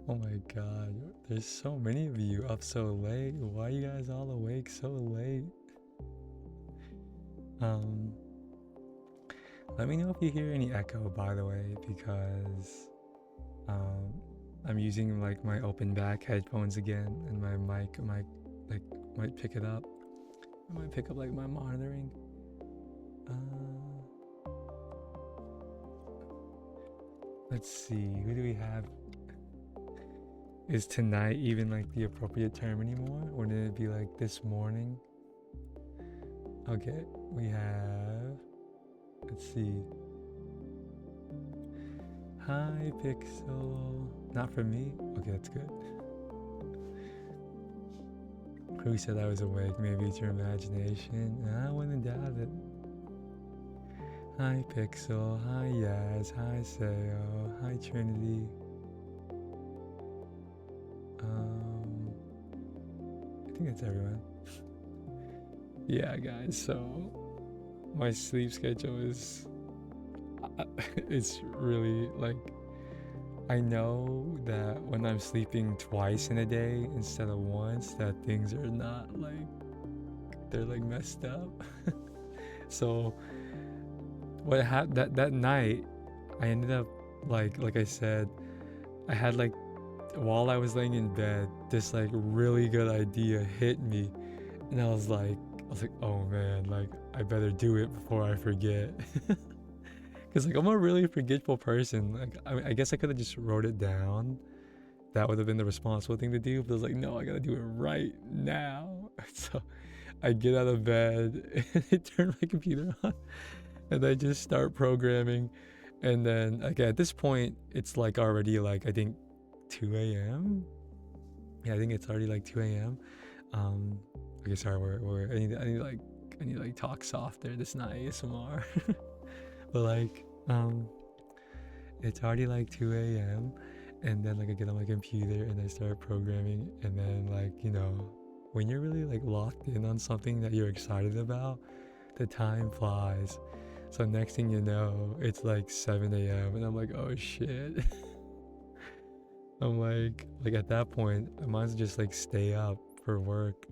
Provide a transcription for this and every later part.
Oh my god, there's so many of you up so late. Why are you guys all awake so late? Um, Let me know if you hear any echo, by the way, because um, I'm using like my open back headphones again, and my mic like might pick it up. It might pick up like my monitoring. Let's see, who do we have? Is tonight even like the appropriate term anymore? Wouldn't it be like this morning? Okay, we have. Let's see. Hi, Pixel. Not for me? Okay, that's good. Who said I was awake? Maybe it's your imagination. I wouldn't doubt it. Hi, Pixel. Hi, Yaz. Hi, Sayo. Hi, Trinity. I think that's everyone. Yeah, guys, so my sleep schedule is it's really like, I know that when I'm sleeping twice in a day instead of once, that things are not like, they're like messed up. So what happened that night, I ended up like I said, I had like, while I was laying in bed, this like really good idea hit me, and I was like, oh man, like I better do it before I forget. Because like I'm a really forgetful person. Like I guess I could have just wrote it down. That would have been the responsible thing to do. But I was like, no, I gotta do it right now. So I get out of bed and I turn my computer on and I just start programming. And then okay, at this point, it's like already like I think 2 a.m. Yeah, I think it's already like 2 a.m. Okay, sorry, I need to like talk softer. This is not ASMR. But like, it's already like 2 a.m. And then like I get on my computer and I start programming, and then like, when you're really like locked in on something that you're excited about, the time flies. So next thing you know, it's like 7 a.m. and I'm like, oh shit. I'm like at that point, I might as well just like stay up for work.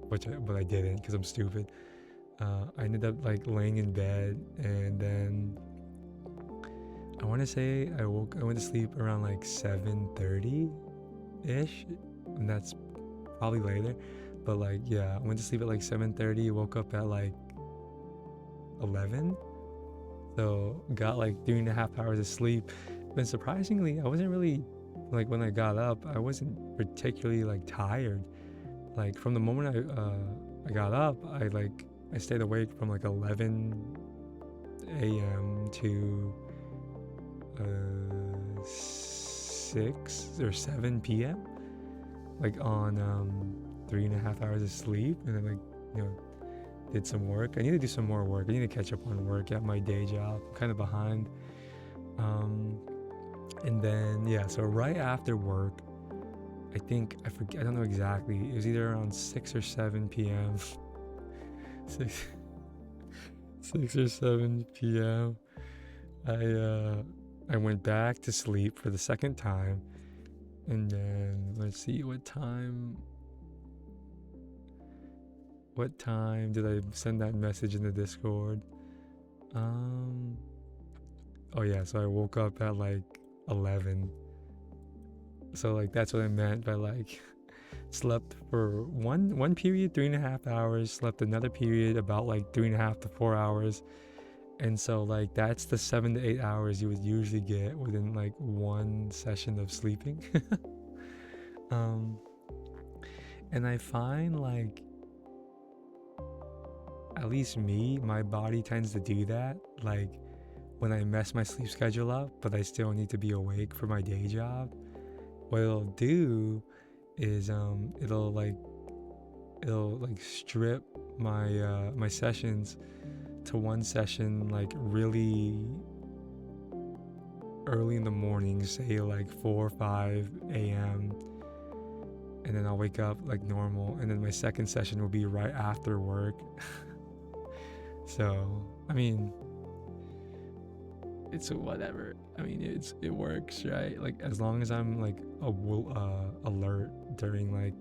But I didn't because I'm stupid. I ended up like laying in bed, and then I want to say I went to sleep around like 7:30 ish, and that's probably later. But like, yeah, I went to sleep at like 7:30, woke up at like 11. So got like 3.5 hours of sleep. But surprisingly, I wasn't really like, when I got up, I wasn't particularly like tired. Like from the moment I got up, I stayed awake from like 11 a.m. to 6 or 7 p.m. like on 3.5 hours of sleep, and then like, did some work. I need to do some more work. I need to catch up on work at my day job. I'm kind of behind. And then yeah, so right after work, I think, I forget, I don't know exactly, it was either around 6 or 7 p.m. 6 6 or 7 p.m. I went back to sleep for the second time, and then let's see, what time did I send that message in the Discord? Oh yeah, so I woke up at like 11. So like that's what I meant by like slept for one period 3.5 hours, slept another period about like 3.5 to 4 hours, and so like that's the 7 to 8 hours you would usually get within like one session of sleeping. um, and I find like, at least me, my body tends to do that. Like when I mess my sleep schedule up, but I still need to be awake for my day job, what it'll do is it'll like strip my sessions to one session like really early in the morning, say like 4 or 5 a.m., and then I'll wake up like normal, and then my second session will be right after work. So I mean, it's whatever. I mean, it works, right? Like as long as I'm like alert during like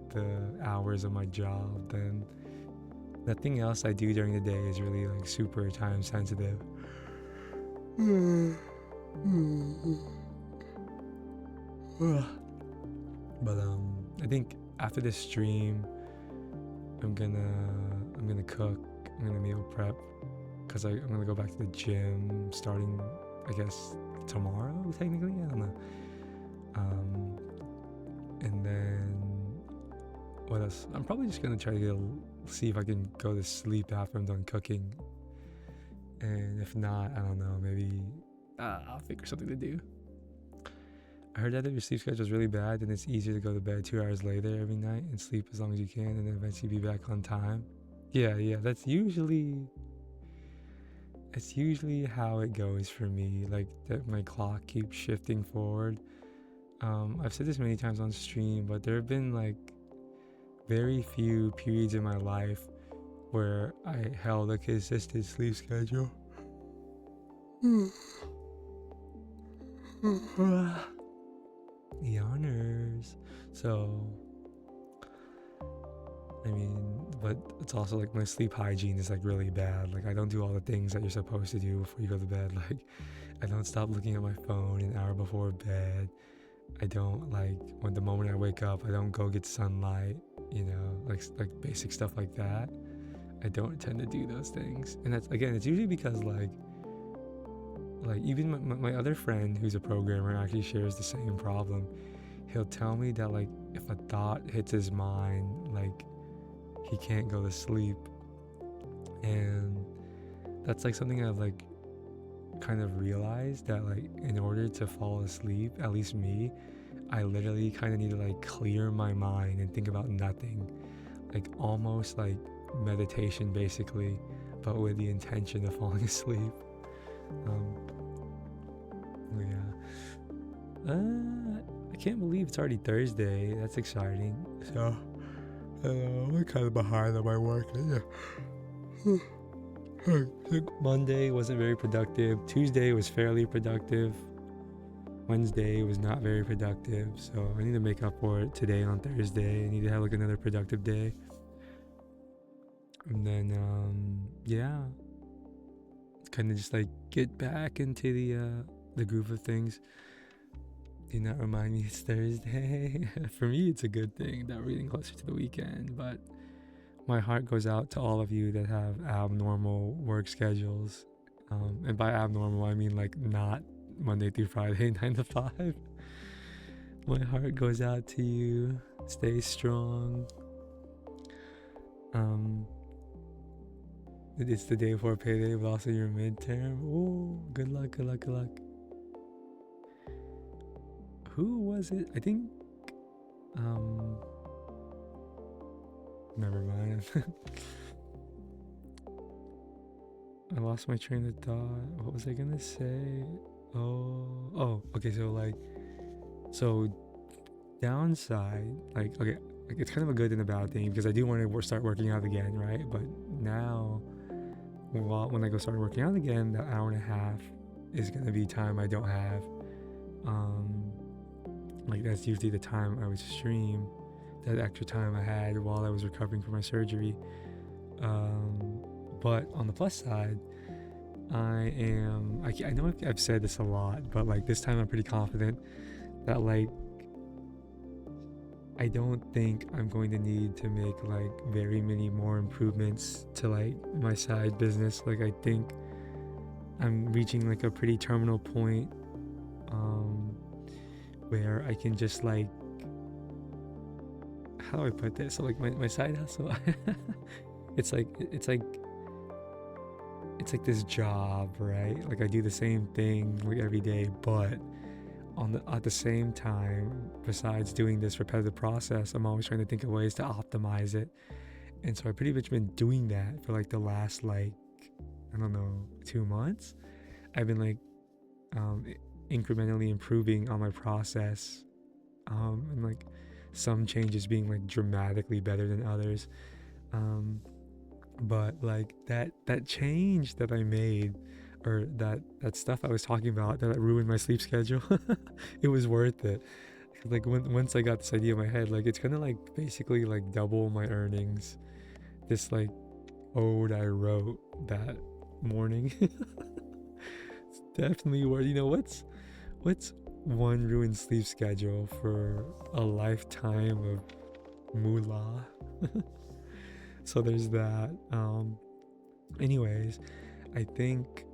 the hours of my job, then nothing else I do during the day is really like super time sensitive. But I think after this stream, I'm gonna cook. I'm gonna meal prep because I'm gonna go back to the gym starting, I guess, tomorrow technically. I don't know. And then what else? I'm probably just gonna try to see if I can go to sleep after I'm done cooking. And if not, I don't know. Maybe I'll figure something to do. I heard that if your sleep schedule is really bad, then it's easier to go to bed 2 hours later every night and sleep as long as you can, and then eventually be back on time. Yeah, that's usually how it goes for me. Like that, my clock keeps shifting forward. I've said this many times on stream, but there have been like very few periods in my life where I held a consistent sleep schedule. The honors. So, I mean, but it's also like my sleep hygiene is like really bad. Like I don't do all the things that you're supposed to do before you go to bed. Like I don't stop looking at my phone an hour before bed. I don't when the moment I wake up, I don't go get sunlight, like basic stuff like that. I don't tend to do those things. And that's, again, it's usually because like even my other friend who's a programmer actually shares the same problem. He'll tell me that like if a thought hits his mind, like he can't go to sleep. And that's like something I've like kind of realized, that like in order to fall asleep, at least me, I literally kind of need to like clear my mind and think about nothing, like almost like meditation basically, but with the intention of falling asleep. I can't believe it's already Thursday. That's exciting. So I'm kind of behind on my work. Monday wasn't very productive. Tuesday was fairly productive. Wednesday was not very productive. So I need to make up for it today on Thursday. I need to have like another productive day. And then kind of just like get back into the groove of things. Do not remind me it's Thursday. For me, it's a good thing that we're getting closer to the weekend, but my heart goes out to all of you that have abnormal work schedules. And by abnormal, I mean like not Monday through Friday, 9 to 5. My heart goes out to you. Stay strong. It's the day before payday, but also your midterm. Oh, good luck. Who was it? I think, never mind. I lost my train of thought. What was I gonna say? Oh, okay, so downside, okay, it's kind of a good and a bad thing, because I do want to start working out again, right? But now, when I go start working out again, that hour and a half is gonna be time I don't have. That's usually the time I would stream, that extra time I had while I was recovering from my surgery. But on the plus side, I know I've said this a lot, but like this time I'm pretty confident that like I don't think I'm going to need to make like very many more improvements to like my side business. Like I think I'm reaching like a pretty terminal point where I can just like, how do I put this? So like my side hustle, it's like this job, right? Like I do the same thing like every day, but at the same time, besides doing this repetitive process, I'm always trying to think of ways to optimize it. And so I've pretty much been doing that for like the last 2 months. I've been like incrementally improving on my process, and like some changes being like dramatically better than others. But like that change that I made or that stuff I was talking about that ruined my sleep schedule, it was worth it. Like once I got this idea in my head, like it's gonna like basically like double my earnings. This like ode I wrote that morning. It's definitely worth. What's one ruined sleep schedule for a lifetime of moolah? So there's that. Anyways, I think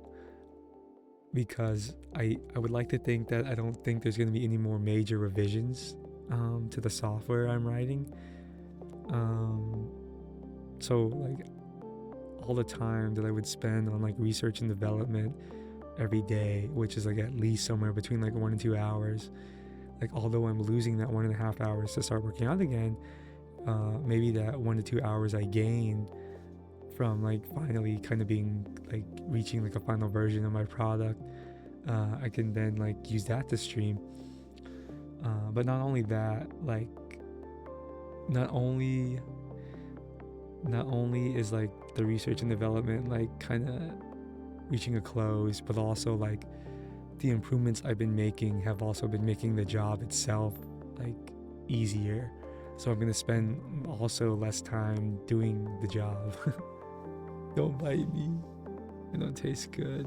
because I would like to think that I don't think there's going to be any more major revisions to the software I'm writing. So like all the time that I would spend on like research and development every day, which is like at least somewhere between like 1 and 2 hours, like although I'm losing that 1.5 hours to start working out again, maybe that 1 to 2 hours I gained from like finally kind of being like reaching like a final version of my product, I can then like use that to stream. But not only that, like not only is like the research and development like kind of reaching a close, but also like the improvements I've been making have also been making the job itself like easier. So I'm gonna spend also less time doing the job. Don't bite me. It don't taste good.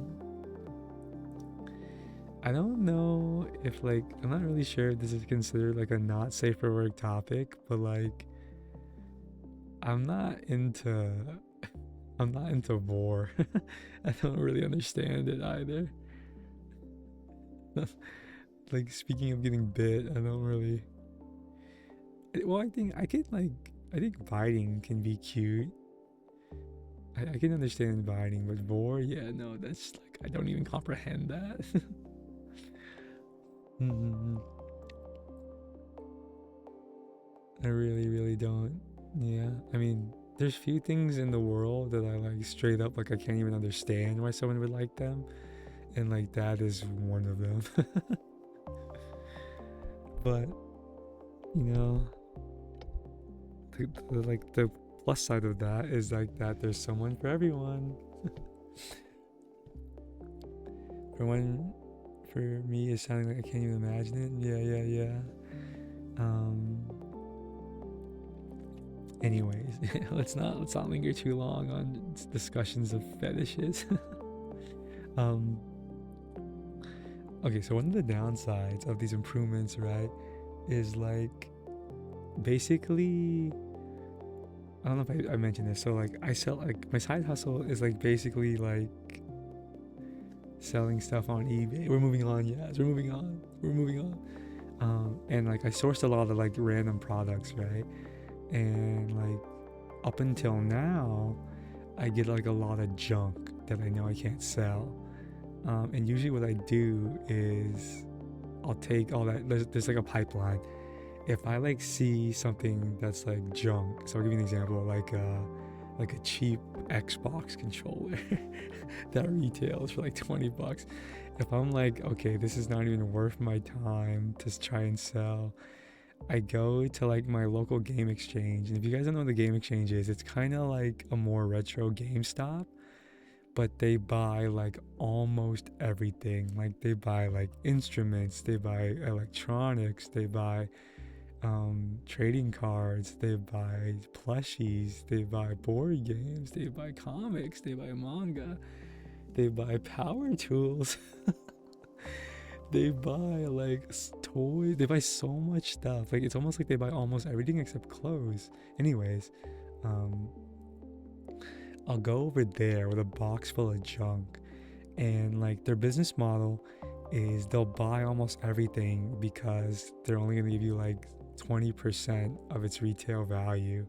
I don't know if like, I'm not really sure if this is considered like a not safe for work topic, but like I'm not into war. I don't really understand it either. Like speaking of getting bit, I don't really. Well, I think biting can be cute. I can understand biting, but vor, yeah, no, that's like I don't even comprehend that. I really don't. Yeah, I mean, there's few things in the world that I like straight up like I can't even understand why someone would like them, and like that is one of them. But you know, the plus side of that is like that there's someone for everyone. For me, it's sounding like I can't even imagine it. Yeah. Anyways, let's not linger too long on discussions of fetishes. Okay, so one of the downsides of these improvements, right, is like basically, I don't know if I mentioned this. So like I sell, like my side hustle is like basically like selling stuff on eBay. We're moving on. And like I sourced a lot of like random products, right? And like up until now, I get like a lot of junk that I know I can't sell. And usually what I do is I'll take all that. There's like a pipeline. If I like see something that's like junk, so I'll give you an example, like a cheap Xbox controller that retails for like $20. If I'm like, okay, this is not even worth my time to try and sell, I go to like my local game exchange. And if you guys don't know what the game exchange is, it's kind of like a more retro GameStop, but they buy like almost everything. Like they buy like instruments, they buy electronics, they buy trading cards, they buy plushies, they buy board games, they buy comics, they buy manga, they buy power tools. They buy like toys, they buy so much stuff. Like it's almost like they buy almost everything except clothes. Anyways, I'll go over there with a box full of junk, and like their business model is they'll buy almost everything because they're only gonna give you like 20% of its retail value.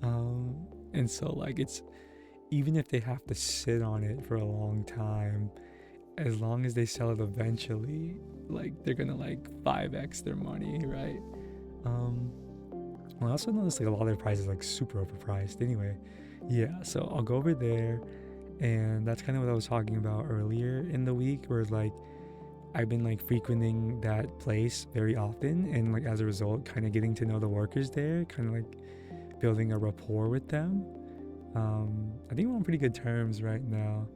And so like it's, even if they have to sit on it for a long time, as long as they sell it eventually, like they're gonna like 5x their money, right? I also noticed like a lot of their prices like super overpriced. Anyway, yeah, so I'll go over there, and that's kind of what I was talking about earlier in the week, where like I've been like frequenting that place very often, and like as a result kind of getting to know the workers there, kind of like building a rapport with them. I think we're on pretty good terms right now.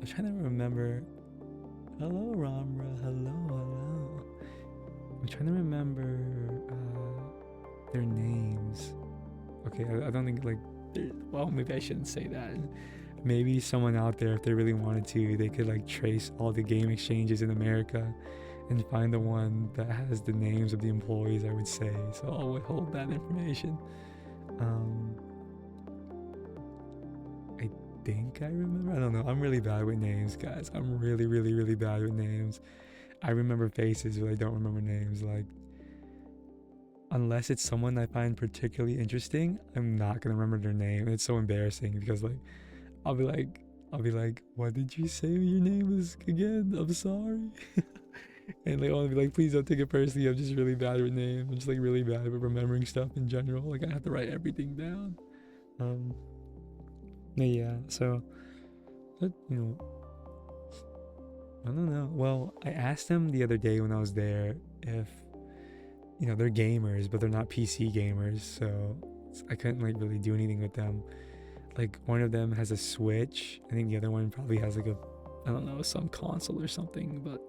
I'm trying to remember. Hello, Ramra. Hello. I'm trying to remember their names. Okay, I don't think like. Well, maybe I shouldn't say that. Maybe someone out there, if they really wanted to, they could like trace all the game exchanges in America and find the one that has the names of the employees, I would say. So I'll withhold that information. I think I remember. I don't know. I'm really bad with names, guys. I'm really, really, really bad with names. I remember faces, but I don't remember names. Like, unless it's someone I find particularly interesting, I'm not gonna remember their name. It's so embarrassing because like I'll be like, what did you say your name is again? I'm sorry. And like I'll be like, please don't take it personally. I'm just really bad with names. I'm just like really bad with remembering stuff in general. Like I have to write everything down. Yeah. So, but, I don't know. Well, I asked them the other day when I was there if they're gamers, but they're not PC gamers, so I couldn't like really do anything with them. Like one of them has a Switch. I think the other one probably has like I don't know, some console or something, but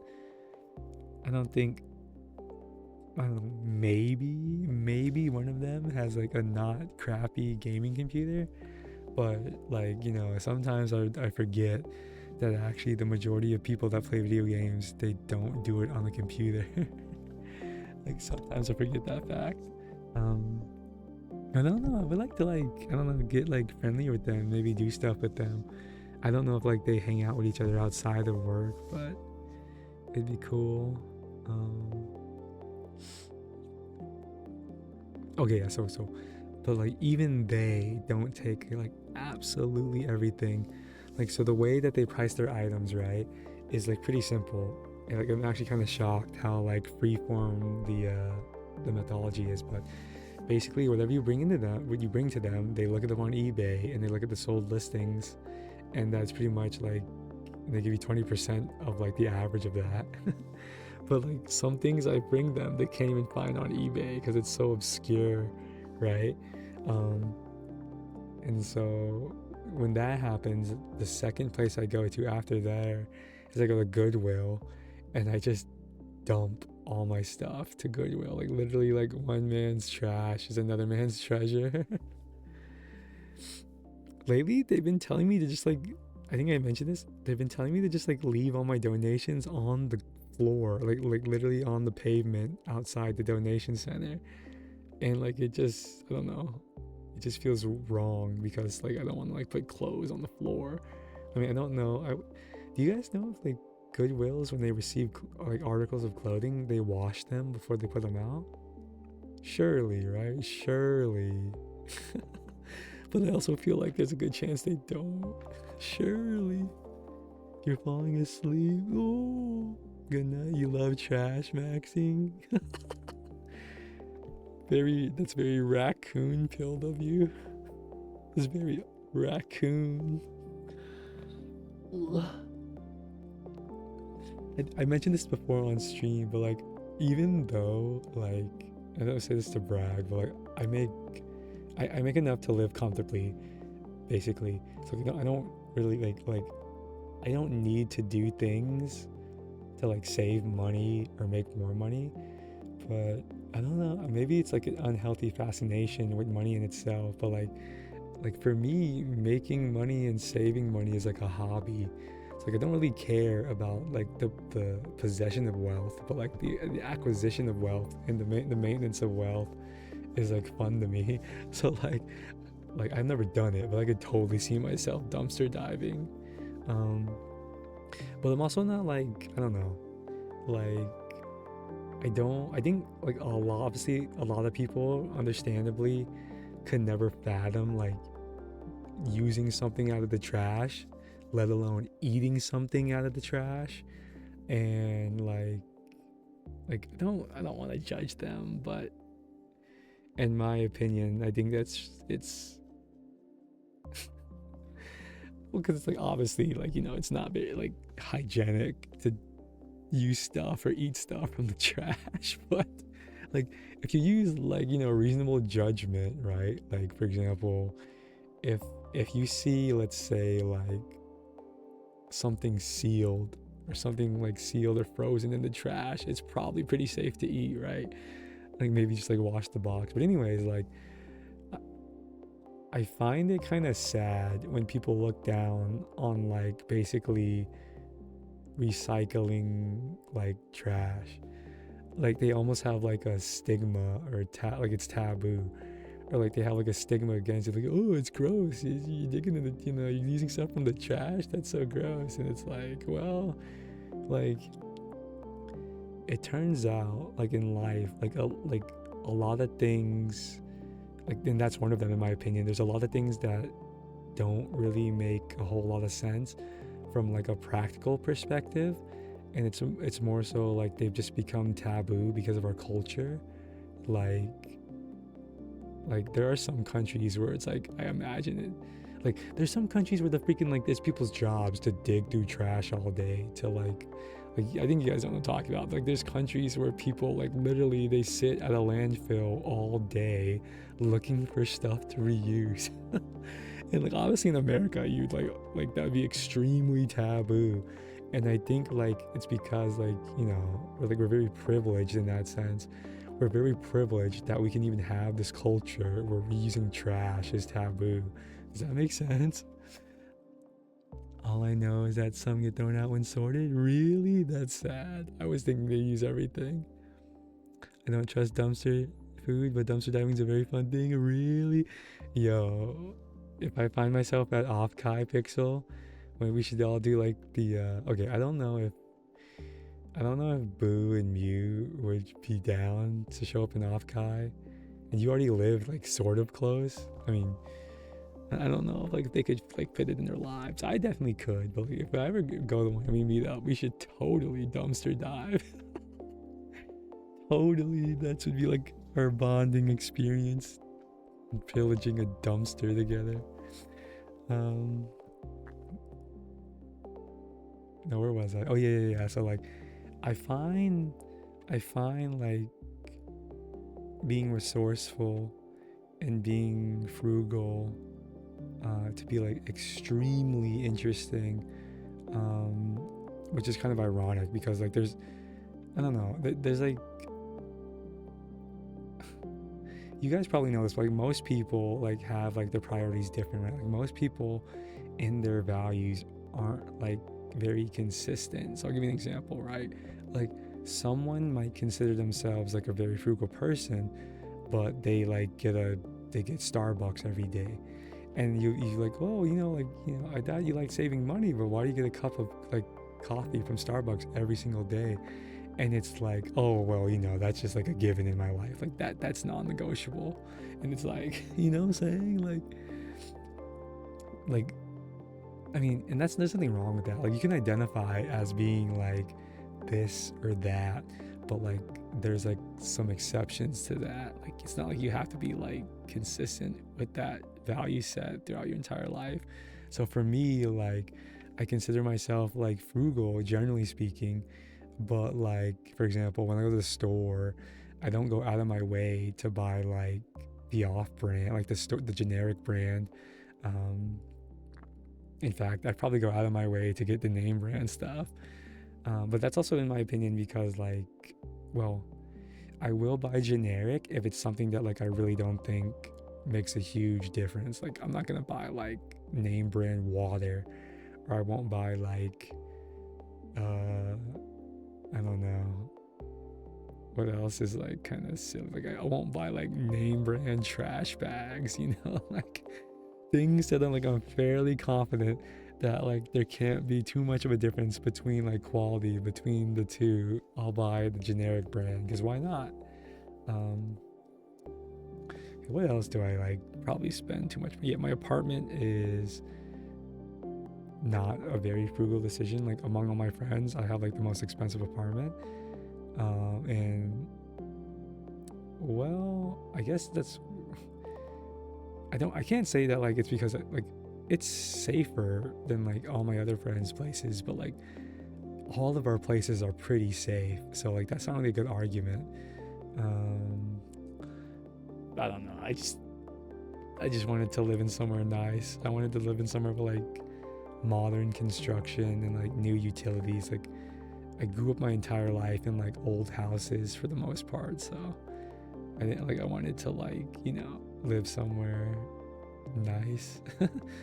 I don't know, maybe one of them has like a not crappy gaming computer, but like, sometimes I forget that actually the majority of people that play video games, they don't do it on the computer. Like sometimes I forget that fact. I don't know. I would like to get like friendly with them, maybe do stuff with them. I don't know if like they hang out with each other outside of work, but it'd be cool. Okay, yeah, so but like even they don't take like absolutely everything. Like so the way that they price their items, right, is like pretty simple. And like I'm actually kind of shocked how like freeform the methodology is, but basically whatever you bring to them, they look at them on eBay and they look at the sold listings, and that's pretty much like they give you 20% of like the average of that. But like some things I bring them, they can't even find on eBay because it's so obscure, right? And so when that happens, the second place I go to after there is I go to Goodwill, and I just dump all my stuff to Goodwill. Like literally, like one man's trash is another man's treasure. Lately, they've been telling me to just like, I think I mentioned this. They've been telling me to just like leave all my donations on the floor, like literally on the pavement outside the donation center. And like it just, I don't know, it just feels wrong because like I don't want to like put clothes on the floor. I mean, I don't know. Do you guys know if like Goodwills, when they receive like articles of clothing, they wash them before they put them out? Surely, right? Surely. But I also feel like there's a good chance they don't. Surely. You're falling asleep. Oh, good night. You love trash maxing. That's very raccoon-pilled of you. It's very raccoon. I mentioned this before on stream, but like, even though like, I don't say this to brag, but like, I make enough to live comfortably, basically. So I don't really like, I don't need to do things to like save money or make more money. But I don't know, maybe it's like an unhealthy fascination with money in itself, but like for me, making money and saving money is like a hobby. It's like I don't really care about like the possession of wealth, but like the acquisition of wealth and the maintenance of wealth is like fun to me. So like I've never done it, but I could totally see myself dumpster diving. But I'm also not like, I don't know, like I think like obviously a lot of people understandably could never fathom like using something out of the trash, let alone eating something out of the trash. And like I don't want to judge them, but in my opinion, I think it's well, because it's like obviously like it's not very like hygienic to use stuff or eat stuff from the trash. But like if you use like reasonable judgment, right? Like for example, if you see, let's say, like something sealed or something like sealed or frozen in the trash, it's probably pretty safe to eat, right? Like maybe just like wash the box. But anyways, like I find it kind of sad when people look down on like basically recycling like trash. Like they almost have like a stigma or like it's taboo, or like they have like a stigma against it, like, oh, it's gross, you're digging in the, you're using stuff from the trash, that's so gross. And it's like, well, like it turns out like in life, like a lot of things, like, and that's one of them in my opinion, there's a lot of things that don't really make a whole lot of sense from like a practical perspective, and it's more so like they've just become taboo because of our culture. Like there are some countries where it's like, I imagine it, like there's some countries where the freaking like there's people's jobs to dig through trash all day to like I think you guys know what I'm talking about. Like there's countries where people like literally they sit at a landfill all day looking for stuff to reuse. And like obviously in America you'd like that would be extremely taboo. And I think like it's because like, we're very privileged in that sense. We're very privileged that we can even have this culture where reusing trash is taboo. Does that make sense? All I know is that some get thrown out when sorted. Really? That's sad. I was thinking they use everything. I don't trust dumpster food, but dumpster diving's a very fun thing. Really? Yo, if I find myself at Off Kai Pixel, when we should all do like the okay, I don't know if Boo and Mew would be down to show up in Off Kai. And you already live like sort of close. I mean, I don't know like if they could like fit it in their lives. I definitely could, but like, if I ever go to Miami meet up, we should totally dumpster dive. Totally, that would be like our bonding experience, pillaging a dumpster together. No, where was I? Oh yeah. So like, I find like being resourceful and being frugal to be like extremely interesting, which is kind of ironic because like there's like you guys probably know this, but like most people like have like their priorities different, right? Like most people in their values aren't like very consistent. So I'll give you an example, right? Like someone might consider themselves like a very frugal person, but they get Starbucks every day. And you like, oh, I thought you like saving money, but why do you get a cup of like coffee from Starbucks every single day? And it's like, oh well, that's just like a given in my life, like that's non-negotiable. And it's like, you know what I'm saying, like I mean, and there's nothing wrong with that. Like you can identify as being like this or that, but like there's like some exceptions to that. Like it's not like you have to be like consistent with that value set throughout your entire life. So for me, like I consider myself like frugal generally speaking, but like for example, when I go to the store, I don't go out of my way to buy like the off brand, like the generic brand. In fact, I'd probably go out of my way to get the name brand stuff. But that's also in my opinion because like, well, I will buy generic if it's something that like I really don't think makes a huge difference. Like I'm not gonna buy like name brand water, or I won't buy like I don't know what else is like kind of silly. Like I won't buy like name brand trash bags, like things that I'm fairly confident that like there can't be too much of a difference between like quality between the two. I'll buy the generic brand because why not? What else do I like probably spend too much? Yeah, my apartment is not a very frugal decision. Like among all my friends, I have like the most expensive apartment. And well, I guess that's I can't say that like it's because like it's safer than like all my other friends' places, but like all of our places are pretty safe. So like that's not really a good argument. I don't know. I just wanted to live in somewhere nice. I wanted to live in somewhere with like modern construction and like new utilities. Like I grew up my entire life in like old houses for the most part, so I didn't like I wanted to like, you know, live somewhere nice.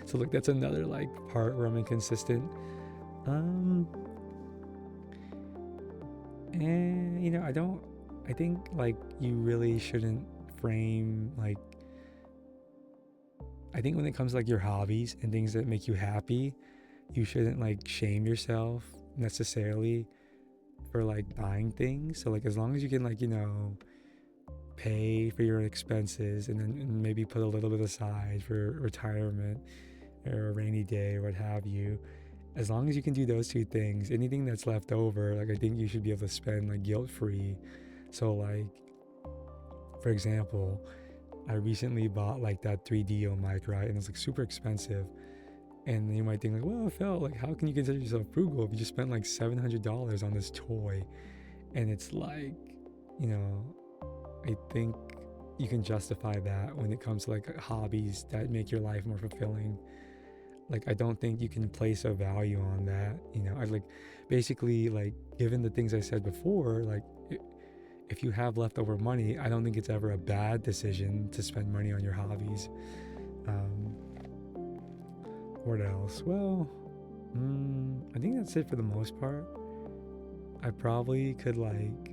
So like that's another like part where I'm inconsistent. And you know, I think like you really shouldn't frame like, I think when it comes to like your hobbies and things that make you happy, you shouldn't like shame yourself necessarily for like buying things. So like as long as you can like, you know, pay for your expenses and then maybe put a little bit aside for retirement or a rainy day or what have you, as long as you can do those two things, anything that's left over, like I think you should be able to spend like guilt free. So like, for example, I recently bought like that 3DO mic, right? And it's like super expensive. And you might think like, well, Phil, like how can you consider yourself frugal if you just spent like $700 on this toy? And it's like, you know, I think you can justify that when it comes to like hobbies that make your life more fulfilling. Like I don't think you can place a value on that, you know. I like basically like, given the things I said before, like if you have leftover money, I don't think it's ever a bad decision to spend money on your hobbies. What else? Well, I think that's it for the most part. I probably could like,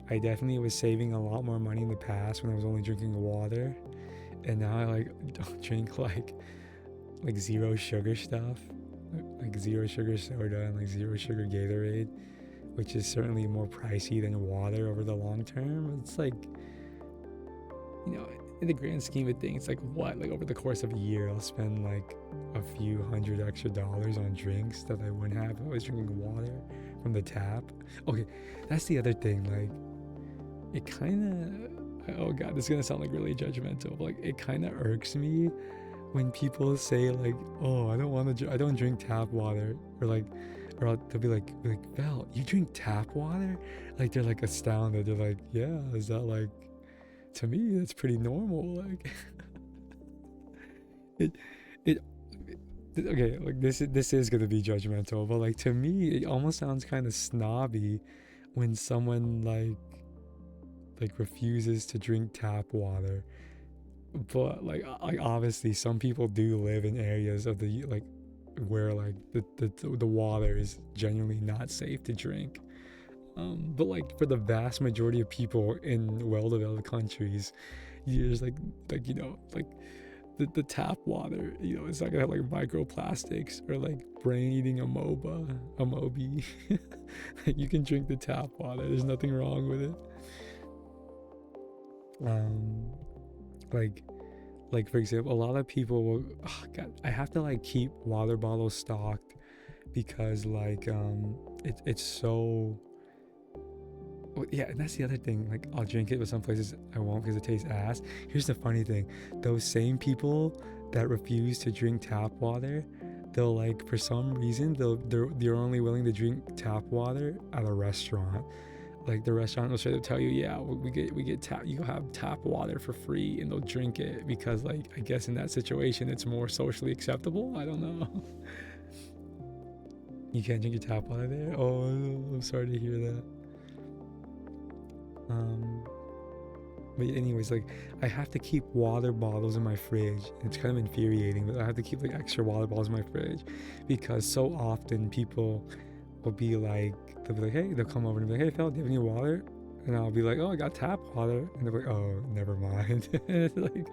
I definitely was saving a lot more money in the past when I was only drinking water, and now I like don't drink like zero sugar stuff, like zero sugar soda and like zero sugar Gatorade, which is certainly more pricey than water over the long term. It's like, you know, in the grand scheme of things, like what, like over the course of a year, I'll spend like a few $100 extra on drinks that I wouldn't have if I was drinking water from the tap. Okay, that's the other thing. Like, it kind of, oh god, this is gonna sound like really judgmental, but like it kind of irks me when people say like, oh, I don't drink tap water, or like, or they'll be like, Val, you drink tap water? Like they're like astounded. They're like, yeah, is that like, to me that's pretty normal. Like it it okay, like this is gonna be judgmental, but like to me it almost sounds kind of snobby when someone like refuses to drink tap water. But like obviously some people do live in areas of the like where like the water is genuinely not safe to drink. But like for the vast majority of people in well-developed countries, there's like you know, like the tap water, you know, it's not gonna have like microplastics or like brain-eating amoeba. Like you can drink the tap water. There's nothing wrong with it. Like for example, a lot of people will, oh god, I have to like keep water bottles stocked because like it's so, well, yeah. And that's the other thing, like I'll drink it, but some places I won't because it tastes ass. Here's the funny thing, those same people that refuse to drink tap water, they'll like, for some reason they're only willing to drink tap water at a restaurant. Like the restaurant will straight up tell you, yeah, we get tap, you have tap water for free, and they'll drink it because like I guess in that situation it's more socially acceptable. I don't know. You can't drink your tap water there? Oh, I'm sorry to hear that. But anyways, like I have to keep water bottles in my fridge. It's kind of infuriating, but I have to keep like extra water bottles in my fridge because so often people will be like, they'll be like, hey, they'll come over and be like, hey, Phil, do you have any water? And I'll be like, oh, I got tap water. And they're like, oh, never mind. And it's like,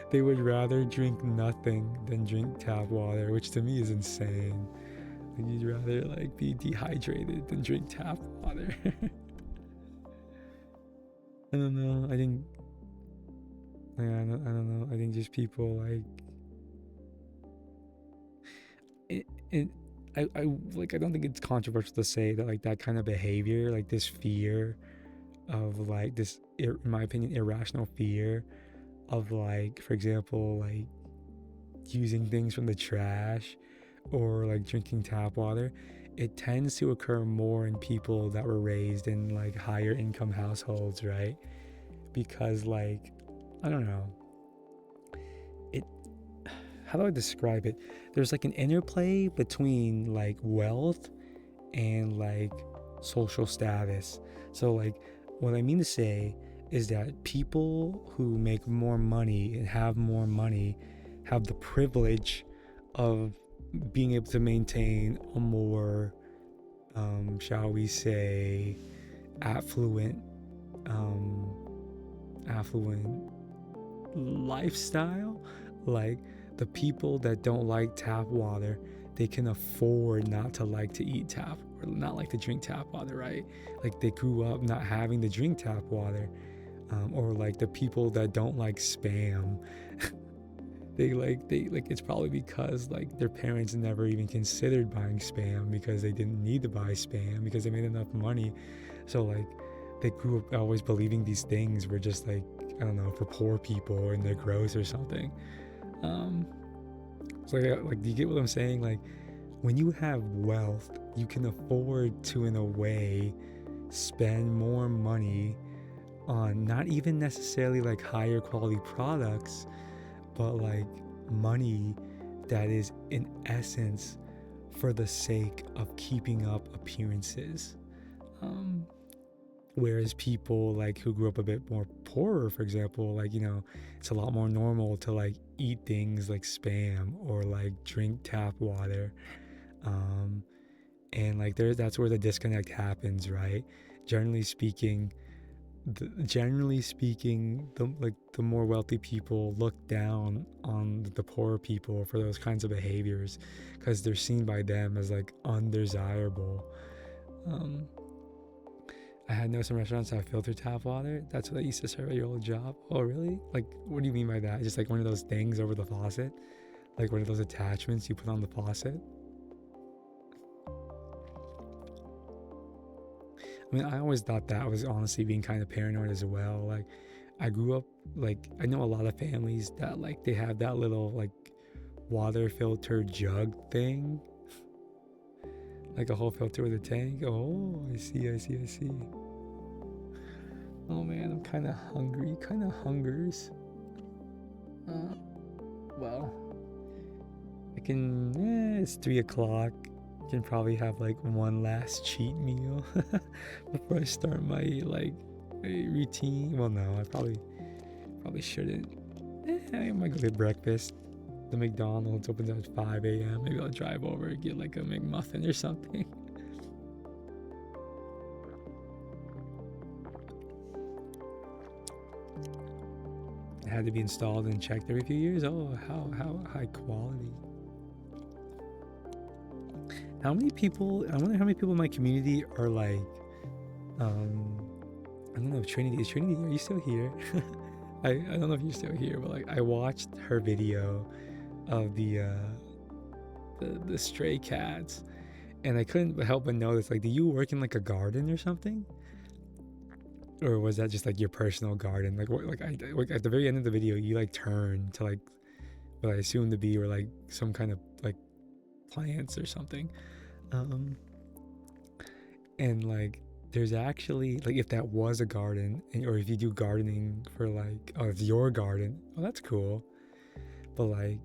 they would rather drink nothing than drink tap water, which to me is insane. Like, you'd rather like be dehydrated than drink tap water. I don't know. I think, yeah, I don't know. I think just people like, it I like, I don't think it's controversial to say that like that kind of behavior, like this fear of like this, in my opinion, irrational fear of like, for example, like using things from the trash or like drinking tap water, it tends to occur more in people that were raised in like higher income households, right? Because like, I don't know, it how do I describe it? There's like an interplay between like wealth and like social status. So like what I mean to say is that people who make more money and have more money have the privilege of being able to maintain a more shall we say affluent affluent lifestyle. Like the people that don't like tap water, they can afford not to like to eat tap or not like to drink tap water, right? Like they grew up not having to drink tap water. Or like the people that don't like spam, they like it's probably because like their parents never even considered buying spam because they didn't need to buy spam because they made enough money. So like they grew up always believing these things were just like, I don't know, for poor people and they're gross or something. So like do you get what I'm saying? Like when you have wealth, you can afford to, in a way, spend more money on not even necessarily like higher quality products, but like money that is in essence for the sake of keeping up appearances. Whereas people like who grew up a bit more poorer, for example, like, you know, it's a lot more normal to like eat things like spam or like drink tap water. And like that's where the disconnect happens, right? Generally speaking, the more wealthy people look down on the poorer people for those kinds of behaviors because they're seen by them as like undesirable. I had known some restaurants that have filtered tap water. That's what I used to serve at your old job. Oh really? Like what do you mean by that? Just like one of those things over the faucet, like one of those attachments you put on the faucet? I mean, I always thought that was honestly being kind of paranoid as well. Like, I grew up, like, I know a lot of families that, like, they have that little, like, water filter jug thing. Like a whole filter with a tank. Oh, I see. Oh, man, I'm kind of hungry. Kind of hungers. Well, it's 3 o'clock. Can probably have like one last cheat meal before I start my like routine. Well, no, I probably shouldn't. I might go get breakfast. The McDonald's opens at 5 a.m. Maybe I'll drive over and get like a McMuffin or something. It had to be installed and checked every few years. Oh, how high quality. I wonder how many people in my community are like, I don't know if Trinity, are you still here? I don't know if you're still here, but like I watched her video of the stray cats, and I couldn't help but notice, like, do you work in like a garden or something? Or was that just like your personal garden? Like at the very end of the video, you like turn to like what I assume to be or like some kind of like plants or something. And like there's actually like if that was a garden or if you do gardening for like it's your garden, oh that's cool. But like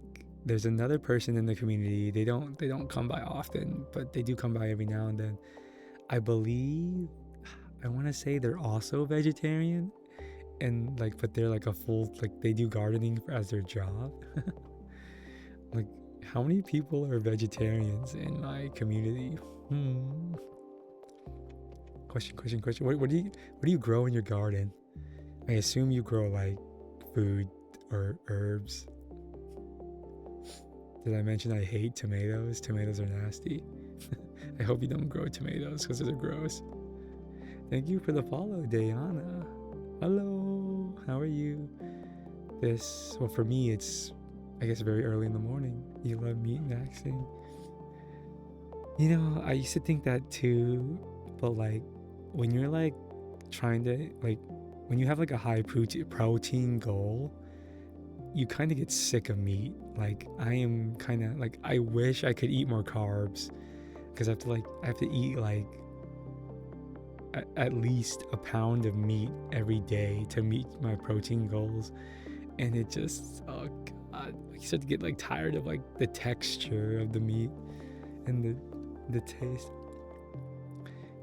there's another person in the community, they don't come by often, but they do come by every now and then. I believe, I want to say they're also vegetarian, and like but they're like a full, like they do gardening as their job. Like how many people are vegetarians in my community? Question. What do you grow in your garden? I assume you grow like food or herbs. Did I mention I hate tomatoes? Tomatoes are nasty. I hope you don't grow tomatoes because those are gross. Thank you for the follow, Diana. Hello, how are you? Well, for me, it's, I guess, very early in the morning. You love meat maxing. You know, I used to think that too, but like, when you're like trying to, like, when you have like a high protein goal, you kind of get sick of meat. Like, I am kind of like, I wish I could eat more carbs because I have to eat like at least a pound of meat every day to meet my protein goals. And it just, oh God, god, like you start to get like tired of like the texture of the meat and the taste.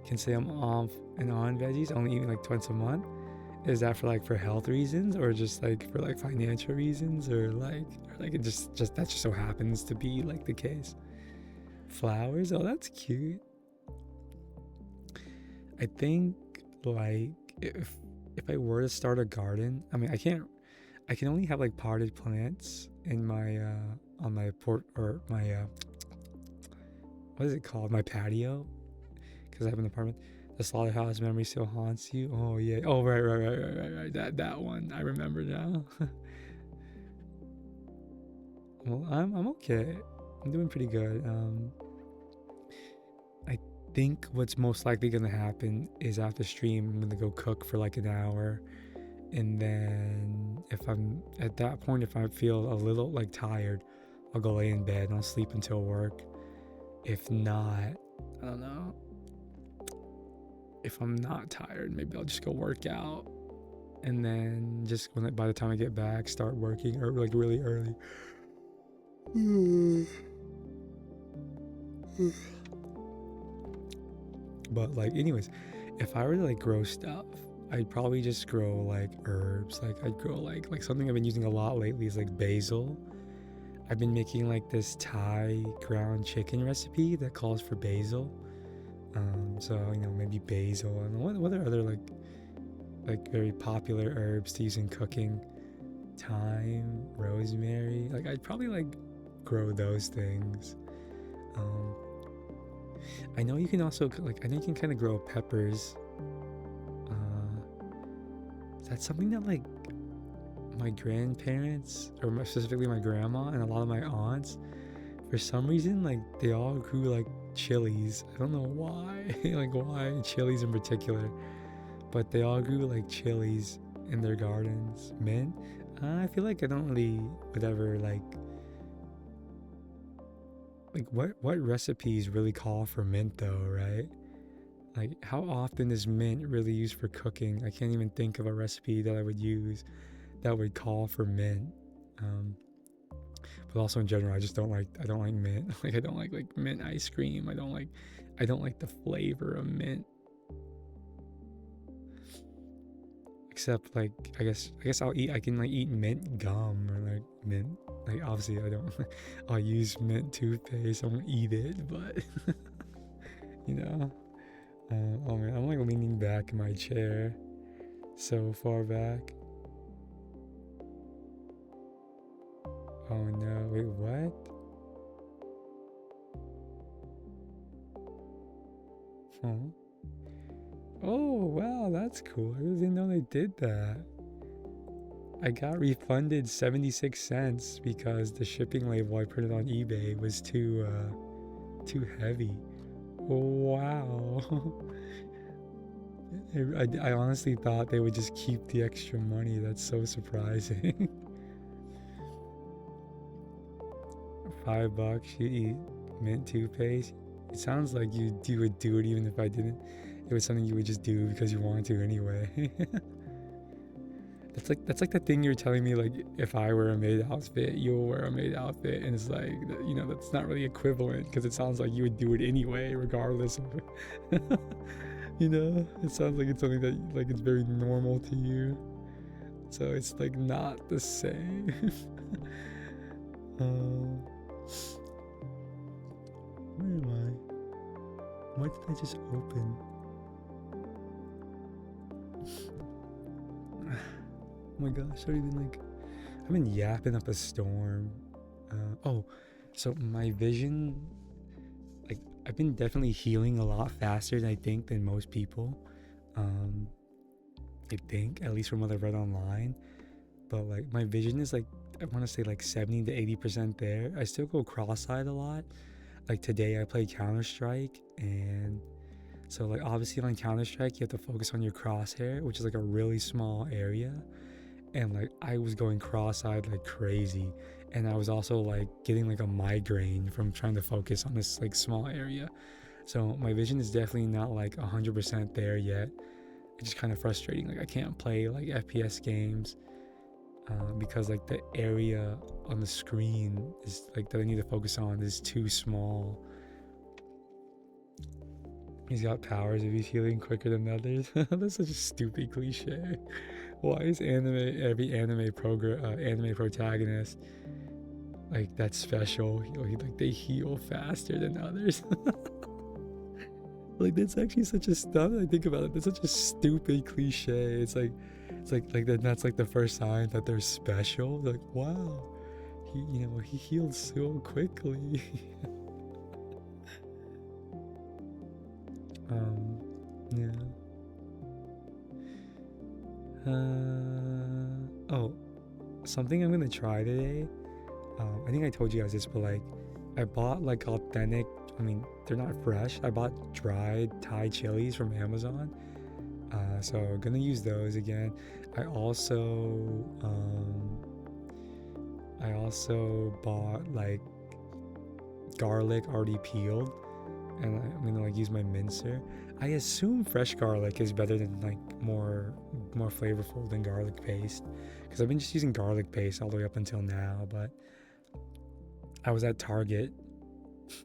Can say I'm off and on veggies, only eating like twice a month. Is that for health reasons, or just like for like financial reasons, or like it just that just so happens to be like the case? Flowers, oh, that's cute. I think like if I were to start a garden, I mean, I can only have like potted plants in my on my port or my what is it called, my patio, because I have an apartment. The slaughterhouse memory still haunts you. Oh yeah. Oh right. That one. I remember now. Well, I'm okay. I'm doing pretty good. I think what's most likely gonna happen is after stream, I'm gonna go cook for like an hour, and then if I'm at that point, if I feel a little like tired, I'll go lay in bed and I'll sleep until work. If not, I don't know. If I'm not tired, maybe I'll just go work out, and then just by the time I get back, start working or like really early. But like, anyways, if I were to like grow stuff, I'd probably just grow like herbs. Like I'd grow like something I've been using a lot lately is like basil. I've been making like this Thai ground chicken recipe that calls for basil. So maybe basil. I don't know what are other like very popular herbs to use in cooking. Thyme, rosemary. Like I'd probably like grow those things. I know you can also I know you can kind of grow peppers. That's something that like my grandparents, or specifically my grandma and a lot of my aunts, for some reason, like they all grew like chilies. I don't know why, like why chilies in particular, but they all grew like chilies in their gardens. Mint, I feel like I don't really would ever like what recipes really call for mint though, right? Like how often is mint really used for cooking? I can't even think of a recipe that I would use that would call for mint. But also in general, I don't like mint. Like I don't like mint ice cream. I don't like the flavor of mint. Except like I guess I can like eat mint gum or like mint. Like obviously I don't I'll use mint toothpaste. I won't eat it, but oh man, I'm like leaning back in my chair so far back. Oh no, wait, what? Huh? Oh wow, that's cool. I really didn't know they did that. I got refunded 76 cents because the shipping label I printed on eBay was too heavy. Wow. I honestly thought they would just keep the extra money. That's so surprising. $5, you eat mint toothpaste. It sounds like you would do it even if I didn't. It was something you would just do because you wanted to anyway. That's like the thing you're telling me, like if I wear a maid outfit, you'll wear a maid outfit, and it's like that's not really equivalent because it sounds like you would do it anyway regardless of it. It sounds like it's something that like it's very normal to you, so it's like not the same. Where am I? Why did I just open? Oh my gosh, I've been yapping up a storm. So my vision, like I've been definitely healing a lot faster than most people. I think, at least from what I've read online. But like my vision is like, I want to say like 70 to 80% there. I still go cross-eyed a lot. Like today I played Counter-Strike, and so like obviously on Counter-Strike you have to focus on your crosshair, which is like a really small area. And like I was going cross-eyed like crazy, and I was also like getting like a migraine from trying to focus on this like small area. So my vision is definitely not like 100% there yet. It's just kind of frustrating. Like I can't play like FPS games because like the area on the screen is like that I need to focus on is too small. He's got powers if he's healing quicker than others. That's such a stupid cliche. Why is every anime protagonist like that's special? Like they heal faster than others. Like that's actually such a stuff. I think about it. That's such a stupid cliche. It's like that's like the first sign that they're special. Like wow, he healed so quickly. Yeah. Oh, something I'm gonna try today. I think I told you guys this, but like, I bought like authentic. I mean, they're not fresh. I bought dried Thai chilies from Amazon. So I'm gonna use those again. I also bought like garlic already peeled, and I'm gonna like use my mincer. I assume fresh garlic is better than like more flavorful than garlic paste, because I've been just using garlic paste all the way up until now. But I was at Target.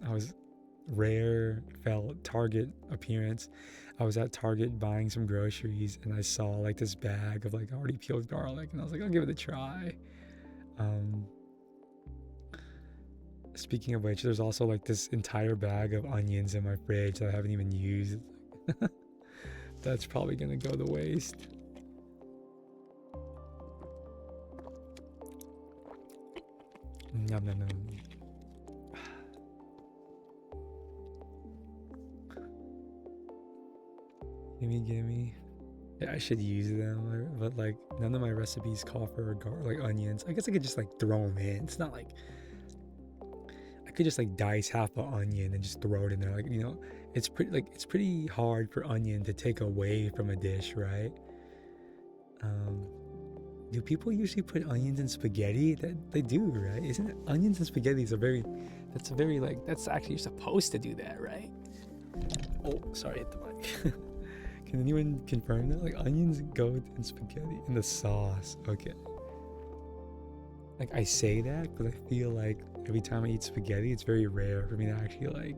I was Target appearance. I was at Target buying some groceries, and I saw like this bag of like already peeled garlic, and I was like, I'll give it a try. Speaking of which, there's also like this entire bag of onions in my fridge that I haven't even used. That's probably gonna go to waste. Nom nom nom. Gimme. Yeah, I should use them, but like none of my recipes call for like onions. I guess I could just like throw them in. It's not like I could just like dice half an onion and just throw it in there. Like, it's pretty hard for onion to take away from a dish, right? Do people usually put onions in spaghetti? That they do, right? Isn't it? Onions and spaghetti is that's actually supposed to do that, right? Oh, sorry, hit the mic. Can anyone confirm that? Like onions go in spaghetti in the sauce. Okay. Like I say that because I feel like every time I eat spaghetti, it's very rare for me to actually like.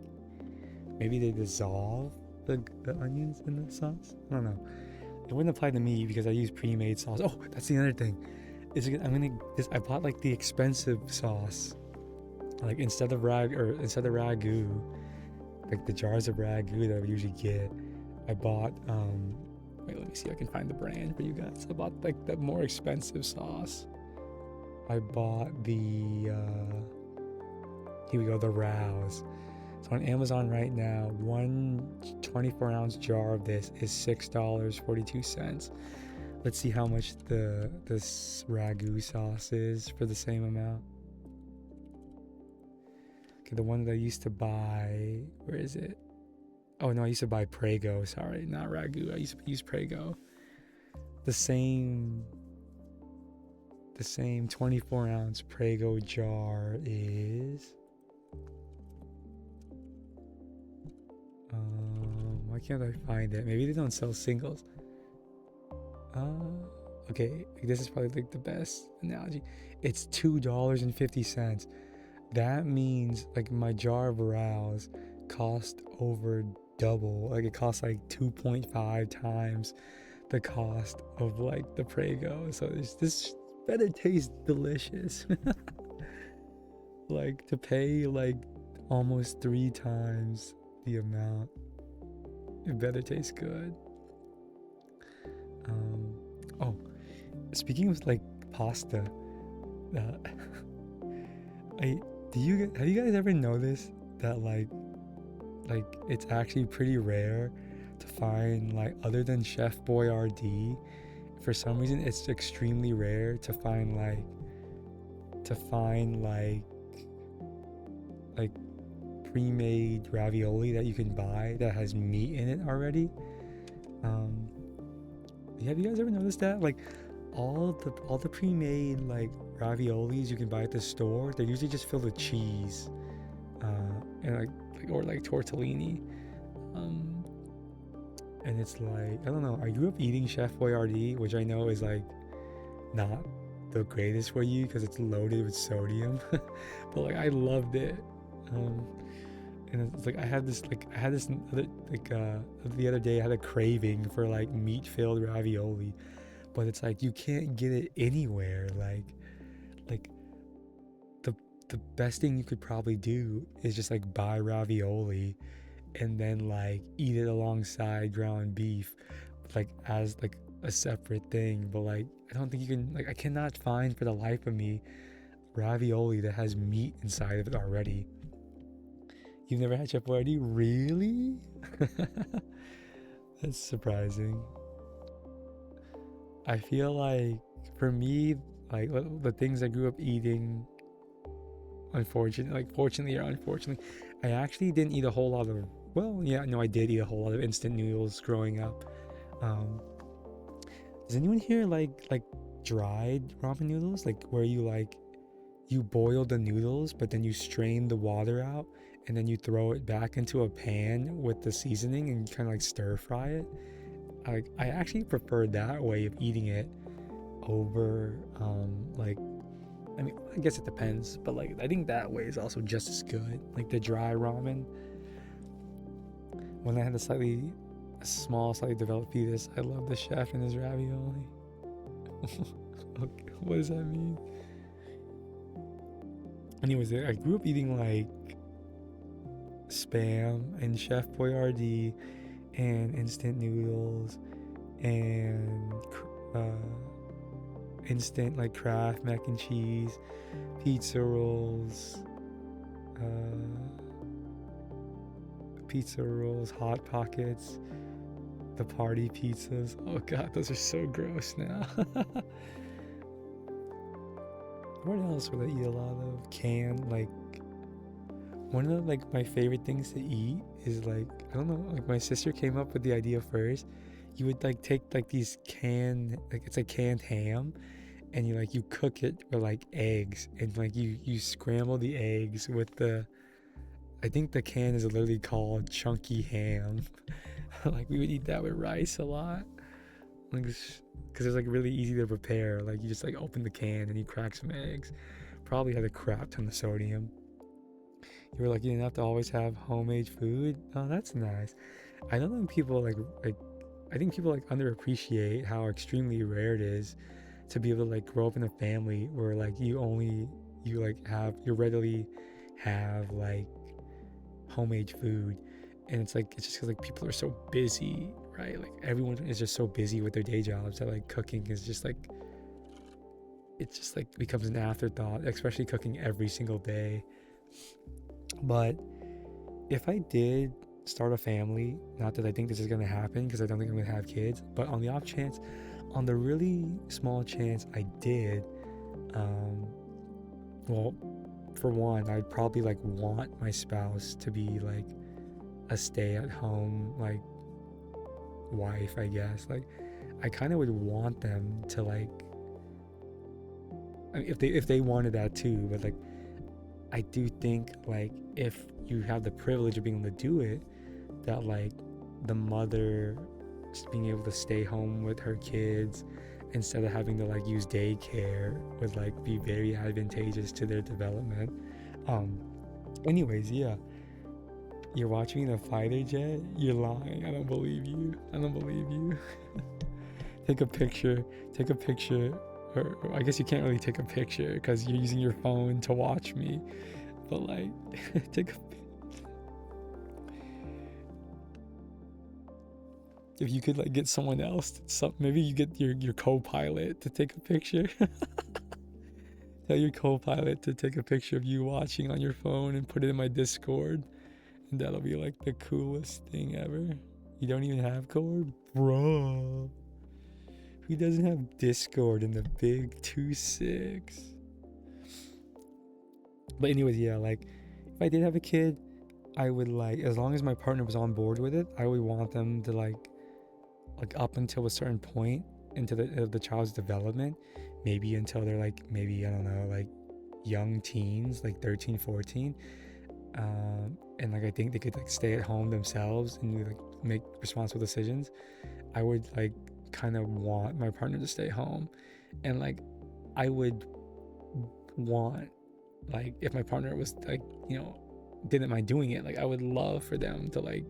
Maybe they dissolve the onions in the sauce. I don't know. It wouldn't apply to me because I use pre-made sauce. Oh, that's the other thing. I bought like the expensive sauce. Like instead of ragu, like the jars of ragu that I would usually get, I bought wait, let me see if I can find the brand for you guys. I bought like the more expensive sauce. I bought the here we go, the Rouse. So on Amazon right now, one 24-ounce jar of this is $6.42. Let's see how much this ragu sauce is for the same amount. Okay, the one that I used to buy, where is it? Oh no, I used to buy Prego. Sorry, not ragu. I used to use Prego. The same 24-ounce Prego jar is. Why can't I find it? Maybe they don't sell singles. Okay, this is probably like the best analogy. It's $2.50. That means like my jar of Rouse cost over double. Like it costs like 2.5 times the cost of like the Prego. So this better taste delicious. Like to pay like almost 3 times the amount, it better taste good. Oh, speaking of like pasta, have you guys ever noticed that like it's actually pretty rare to find, like, other than Chef Boyardee, for some reason it's extremely rare to find pre-made ravioli that you can buy that has meat in it already. Have you guys ever noticed that? Like all the pre-made like raviolis you can buy at the store, they're usually just filled with cheese, and like tortellini, and it's like, I don't know. I grew up eating Chef Boyardee, which I know is like not the greatest for you because it's loaded with sodium. But like I loved it. And it's like I had this other, the other day I had a craving for like meat filled ravioli, but it's like you can't get it anywhere. Like the best thing you could probably do is just like buy ravioli and then like eat it alongside ground beef, like as like a separate thing. But like I don't think you can, like I cannot find for the life of me ravioli that has meat inside of it already. You've never had Chef Boyardee? Really? That's surprising. I feel like for me, like the things I grew up eating, fortunately or unfortunately, I actually didn't eat a whole lot of, well, yeah, no, I did eat a whole lot of instant noodles growing up. Does anyone here like dried ramen noodles? Like where you boil the noodles, but then you strain the water out and then you throw it back into a pan with the seasoning and kind of like stir fry it. I actually prefer that way of eating it over like, I mean, I guess it depends, but like I think that way is also just as good. Like the dry ramen. When I had a slightly developed fetus, I love the chef and his ravioli. Okay, what does that mean? Anyways, I grew up eating like Spam and Chef Boyardee and instant noodles and instant like Kraft mac and cheese, pizza rolls, Hot Pockets, the party pizzas. Oh god, those are so gross now. What else would I eat a lot of? Like one of like my favorite things to eat is like, I don't know, like my sister came up with the idea first. You would like take like these it's like canned ham, and you cook it with like eggs, and like you scramble the eggs with I think the can is literally called chunky ham. Like we would eat that with rice a lot, like because it's like really easy to prepare. Like you just like open the can and you crack some eggs. Probably had a crap ton of sodium. You were like, you didn't have to always have homemade food. Oh, that's nice. I don't think people like I think people like underappreciate how extremely rare it is to be able to like grow up in a family where like you readily have like homemade food. And it's just because like people are so busy, right? Like everyone is just so busy with their day jobs that like cooking is just like, it's just like becomes an afterthought, especially cooking every single day. But if I did start a family, not that I think this is going to happen because I don't think I'm going to have kids, but on the off chance, on the really small chance I did, well, for one, I'd probably like want my spouse to be like a stay-at-home like wife, I guess. Like I kind of would want them to like, I mean, if they wanted that too, but like I do think like if you have the privilege of being able to do it, that like the mother just being able to stay home with her kids instead of having to like use daycare would like be very advantageous to their development. Anyways, yeah. You're watching the fighter jet? You're lying. I don't believe you. Take a picture. Or I guess you can't really take a picture because you're using your phone to watch me. But like, if you could like get someone else, maybe you get your co-pilot to take a picture. Tell your co-pilot to take a picture of you watching on your phone and put it in my Discord. And that'll be like the coolest thing ever. You don't even have Discord? Bro. Who doesn't have Discord in the big 2-6? But anyways, yeah, like if I did have a kid, I would like, as long as my partner was on board with it, I would want them to like up until a certain point into the child's development, maybe until they're like, maybe I don't know, like young teens, like 13, 14. And like I think they could like stay at home themselves and like make responsible decisions. I would like kind of want my partner to stay home, and like I would want, like, if my partner was like, didn't mind doing it, like I would love for them to like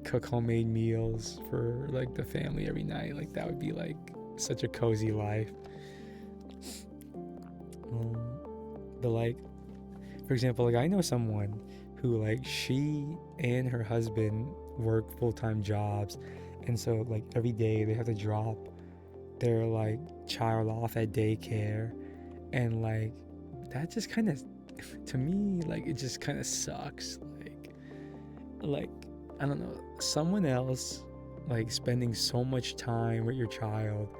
cook homemade meals for like the family every night. Like that would be like such a cozy life. But like, for example, like I know someone who, like, she and her husband work full-time jobs, and so like every day they have to drop their like child off at daycare, and like that just kind of, to me, like it just kind of sucks. Like I don't know, someone else like spending so much time with your child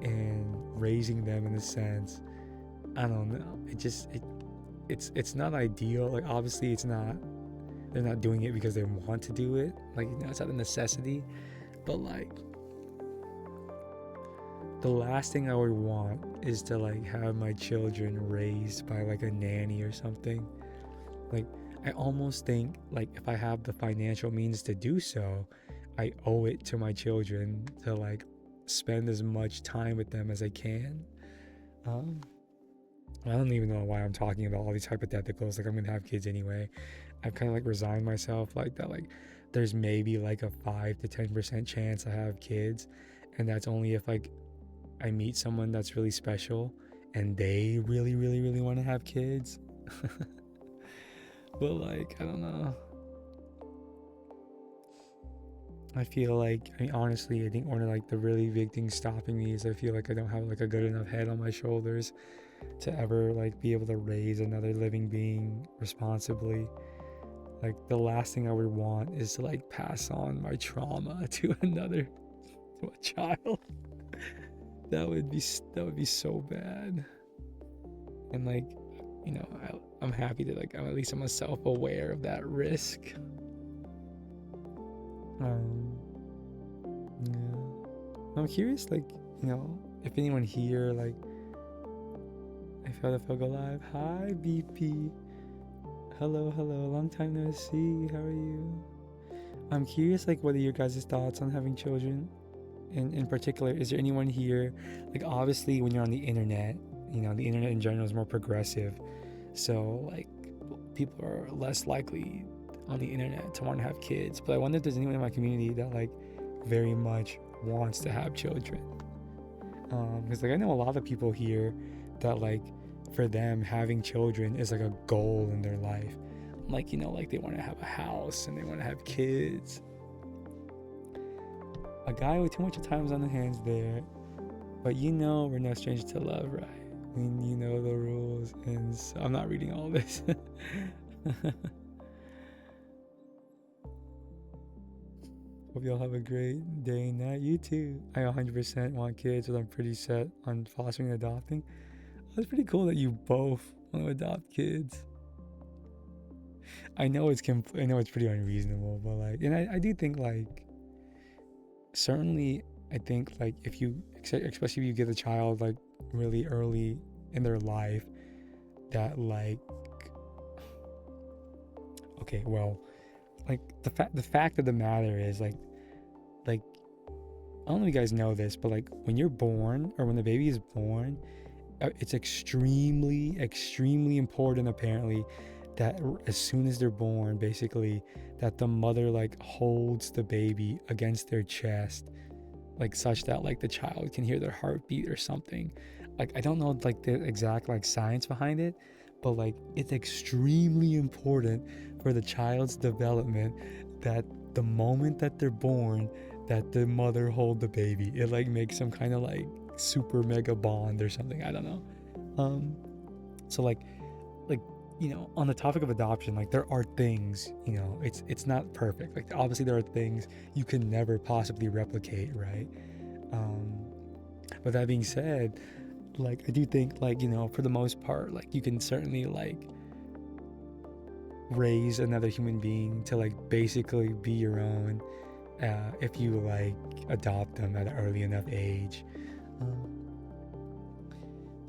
and raising them, in a sense, I don't know, it's not ideal. Like obviously they're not doing it because they want to do it, like, it's not a necessity, but like the last thing I would want is to like have my children raised by like a nanny or something. Like I almost think like if I have the financial means to do so, I owe it to my children to like spend as much time with them as I can. I don't even know why I'm talking about all these hypotheticals. Like I'm gonna have kids anyway. I've kind of like resigned myself like that. Like there's maybe like a 5 to 10% chance I have kids, and that's only if like I meet someone that's really special and they really, really, really want to have kids. But like, I don't know. I feel like, I mean, honestly, I think one of like the really big things stopping me is I feel like I don't have like a good enough head on my shoulders to ever like be able to raise another living being responsibly. Like the last thing I would want is to like pass on my trauma to to a child. that would be so bad. And like, I'm happy that like at least I'm self-aware of that risk. Yeah. I'm curious, like, if anyone here, like, I felt if I'll go live. Hi, BP. Hello, long time no see. How are you? I'm curious, like, what are your guys' thoughts on having children? In particular, is there anyone here, like, obviously when you're on the internet, the internet in general is more progressive, so like people are less likely on the internet to want to have kids. But I wonder if there's anyone in my community that like very much wants to have children, because like I know a lot of people here that like for them having children is like a goal in their life. Like, like they want to have a house and they want to have kids. A guy with too much time on the hands there, but we're no strangers to love, right? I mean, you know the rules, and so I'm not reading all this. Hope y'all have a great day and night. You too. I 100% want kids, but I'm pretty set on fostering and adopting. It's pretty cool that you both want to adopt kids. I know it's pretty unreasonable, but like, and I do think like, certainly, I think like if you, especially if you get a child like really early in their life, that like, okay, well, like the fact of the matter is like I don't know if you guys know this, but like when you're born, or when the baby is born, it's extremely important, apparently, that as soon as they're born, basically, that the mother like holds the baby against their chest, like such that like the child can hear their heartbeat or something. Like I don't know like the exact like science behind it, but like it's extremely important for the child's development that the moment that they're born, that the mother hold the baby. It like makes some kind of like super mega bond or something. I don't know. So like on the topic of adoption, like there are things, it's not perfect. Like obviously there are things you can never possibly replicate, right? But that being said, like I do think like for the most part, like you can certainly like raise another human being to like basically be your own, if you like adopt them at an early enough age.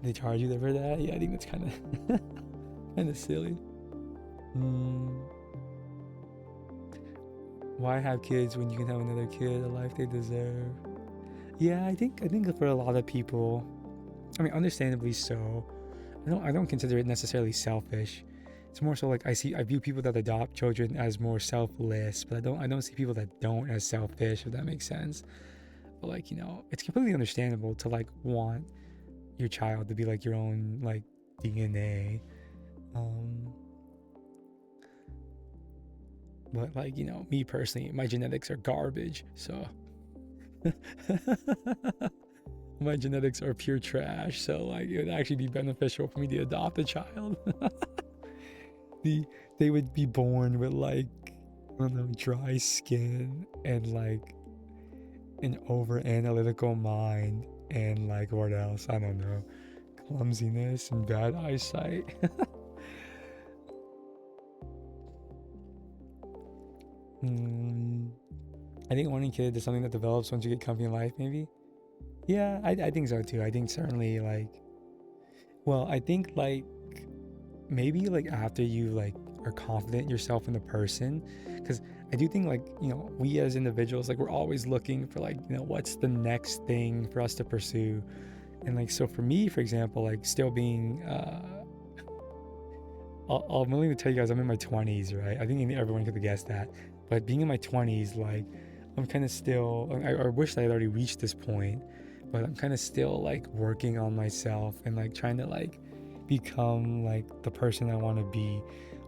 They charge you for that? Yeah, I think that's kind of silly. Why have kids when you can have another kid? A life they deserve. Yeah, I think for a lot of people, I mean, understandably so. I don't consider it necessarily selfish. It's more so like I view people that adopt children as more selfless, but I don't see people that don't as selfish, if that makes sense. But like, it's completely understandable to like want your child to be like your own like DNA. But like, me personally, my genetics are garbage, so my genetics are pure trash, so like it would actually be beneficial for me to adopt a child. They would be born with like, I don't know, dry skin and like an over analytical mind and like what else? I don't know. Clumsiness and bad eyesight. I think wanting kids is something that develops once you get comfy in life, maybe. Yeah, I think so too. I think certainly like, well, I think like maybe like after you like are confident yourself in the person, because I do think like, we as individuals, like we're always looking for like, what's the next thing for us to pursue. And like, so for me, for example, like still being I'm willing to tell you guys I'm in my 20s, right? I think everyone could have guessed that. But being in my 20s, like I'm kind of still, I wish I had already reached this point, but I'm kind of still like working on myself and like trying to like become like the person I want to be.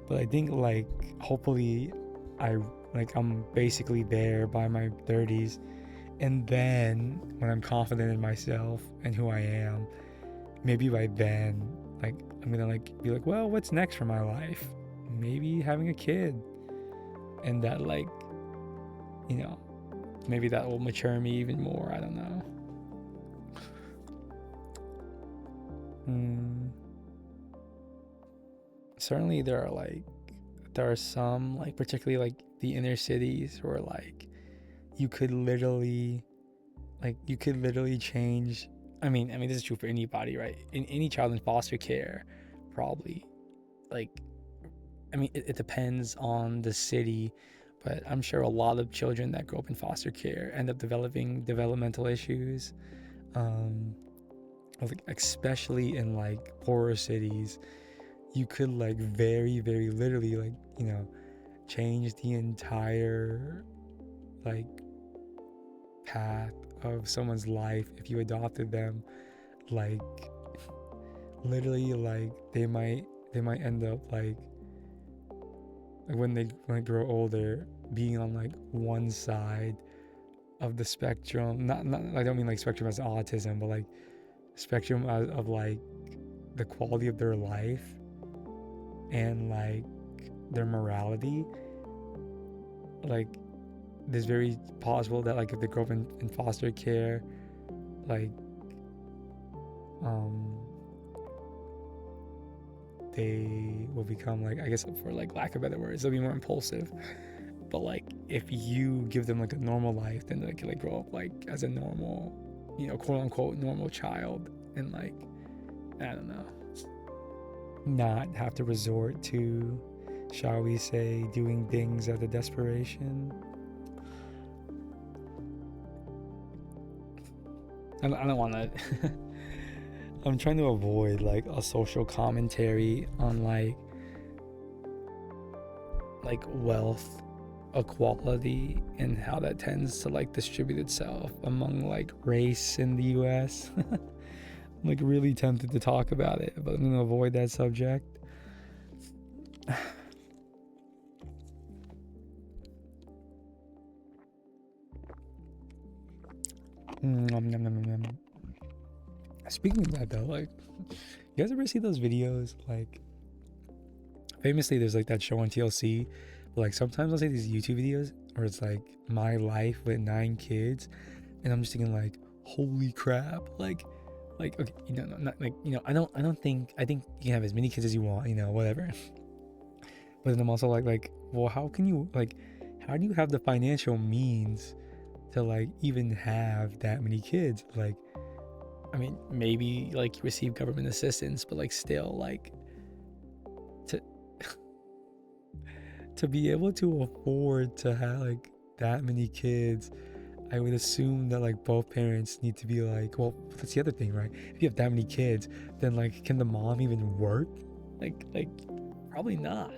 But I think like hopefully I'm basically there by my 30s, and then when I'm confident in myself and who I am, maybe by then like I'm gonna like be like, well, what's next for my life? Maybe having a kid. And that like, maybe that will mature me even more. I don't know. Certainly there are some like, particularly like the inner cities where like you could literally change. I mean this is true for anybody, right? In any child in foster care, probably. Like, I mean, it depends on the city, but I'm sure a lot of children that grow up in foster care end up developing developmental issues, especially in like poorer cities. You could like very, very literally like, change the entire like path of someone's life if you adopted them. Like literally, like they might end up like when they grow older being on like one side of the spectrum. Not I don't mean like spectrum as autism, but like spectrum of like the quality of their life and like their morality. Like there's very possible that like if they grow up in foster care, like they will become like, I guess for like lack of better words, they'll be more impulsive. But like if you give them like a normal life, then they can like grow up like as a normal, quote unquote normal child, and like, I don't know, not have to resort to, shall we say, doing things out of desperation. I don't want to I'm trying to avoid like a social commentary on like wealth equality and how that tends to like distribute itself among like race in the US. I'm like really tempted to talk about it, but I'm gonna avoid that subject. Speaking of that though, like, you guys ever see those videos? Like, famously, there's like that show on TLC, but like sometimes I'll see these YouTube videos where it's like my life with 9 kids, and I'm just thinking like, holy crap, like okay, not like, I think you can have as many kids as you want, whatever. But then I'm also like, well, how do you have the financial means to like even have that many kids? Like, I mean, maybe like you receive government assistance, but like still like to be able to afford to have like that many kids, I would assume that like both parents need to be like, well, that's the other thing, right? If you have that many kids, then like, can the mom even work? Like probably not.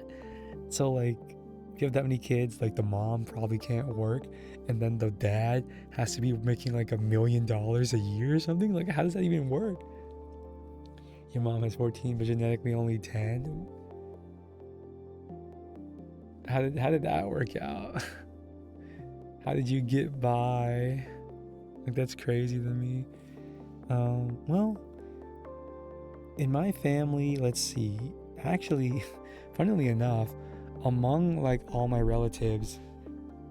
So like, if you have that many kids, like the mom probably can't work, and then the dad has to be making like $1 million a year or something. Like, how does that even work? Your mom has 14, but genetically only 10. How did that work out? How did you get by? Like, that's crazy to me. Well, in my family, let's see. Actually, funnily enough, among like all my relatives,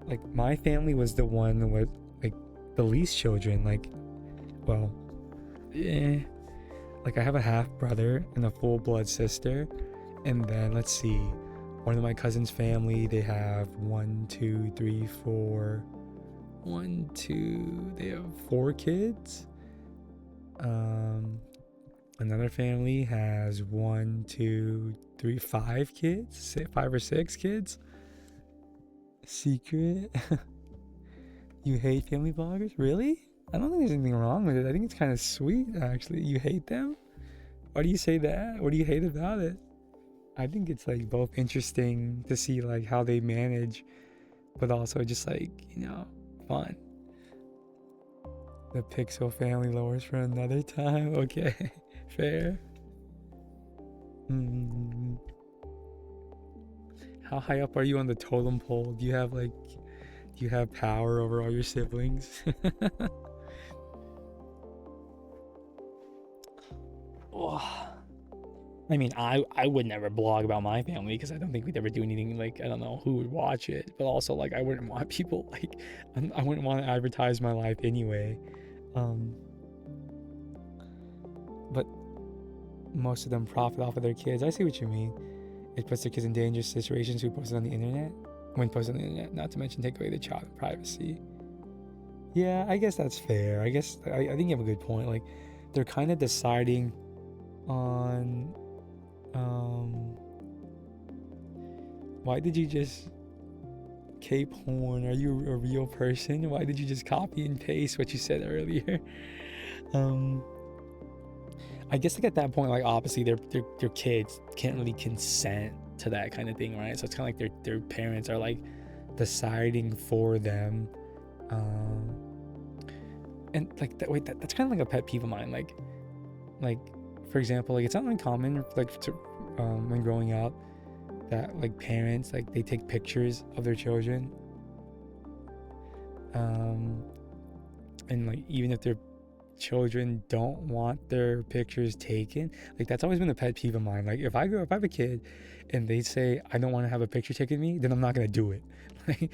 like my family was the one with like the least children. Like, well, eh. Like I have a half brother and a full blood sister, and then let's see, one of my cousin's family, they have they have 4 kids. Another family has 5 kids, 5 or 6 kids. Secret. You hate family vloggers? Really? I don't think there's anything wrong with it. I think it's kind of sweet, actually. You hate them? Why do you say that? What do you hate about it? I think it's like both interesting to see like how they manage, but also just like, fun. The Pixel family lowers for another time. Okay, fair. How high up are you on the totem pole? Do you have power over all your siblings? Oh. I mean, I would never blog about my family because I don't think we'd ever do anything like, I don't know who would watch it, but also like I wouldn't want people like, I wouldn't want to advertise my life anyway. But most of them profit off of their kids. I see what you mean. It puts their kids in dangerous situations who post it on the internet. When posted on the internet, not to mention take away the child privacy. Yeah, I guess that's fair. I think you have a good point. Like, they're kind of deciding on why did you just Cape Horn? Are you a real person? Why did you just copy and paste what you said earlier? I guess like at that point, like obviously their kids can't really consent to that kind of thing, right? So it's kind of like their parents are like deciding for them, and like that's kind of like a pet peeve of mine. Like for example, like it's not uncommon like when growing up that like parents like they take pictures of their children, and like even if their children don't want their pictures taken, like that's always been a pet peeve of mine. Like if I have a kid and they say I don't want to have a picture taken of me, then I'm not gonna do it. Like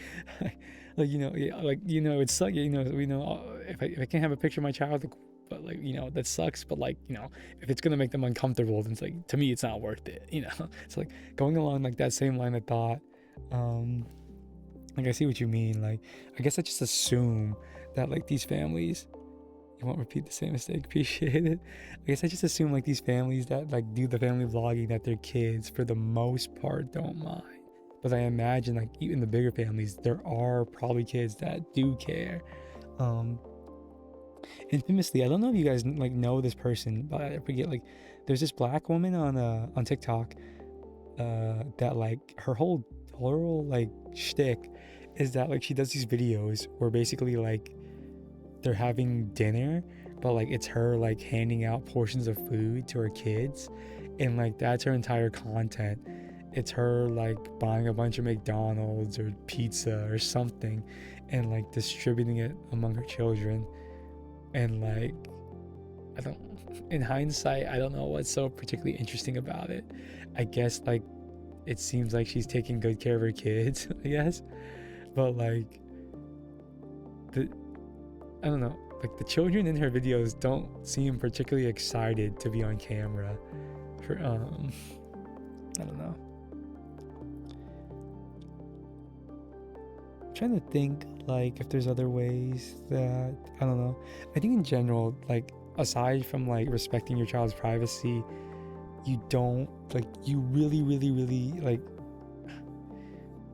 it's like if I can't have a picture of my child, but like that sucks, but like if it's gonna make them uncomfortable, then it's like, to me it's not worth it. It's like going along like that same line of thought. Like I see what you mean. Like I guess I just assume that like these families, you won't repeat the same mistake, appreciate it. I guess I just assume like these families that like do the family vlogging, that their kids for the most part don't mind. But I imagine like even the bigger families, there are probably kids that do care. Infamously, I don't know if you guys like know this person, but I forget, like there's this black woman on TikTok that like her whole like shtick is that like she does these videos where basically like they're having dinner, but like it's her like handing out portions of food to her kids, and like that's her entire content. It's her like buying a bunch of McDonald's or pizza or something and like distributing it among her children. And like in hindsight, I don't know what's so particularly interesting about it. I guess like it seems like she's taking good care of her kids, I guess. But like I don't know, like the children in her videos don't seem particularly excited to be on camera for I don't know. I'm trying to think like if there's other ways that, I don't know. I think in general, like aside from like respecting your child's privacy, you don't like, you really like,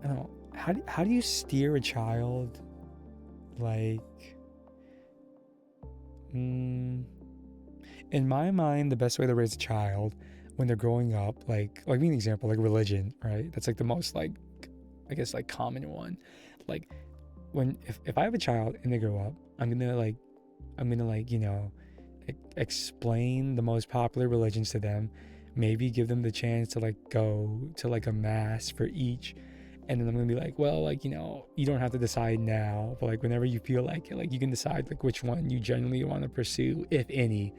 I don't know, how do you steer a child like, in my mind, the best way to raise a child when they're growing up, like me an example, like religion, right? That's like the most like, I guess, like common one. Like when if I have a child and they grow up, I'm gonna like explain the most popular religions to them, maybe give them the chance to like go to like a mass for each, and then I'm gonna be like, well, like, you don't have to decide now, but like whenever you feel like it, like you can decide like which one you genuinely want to pursue, if any.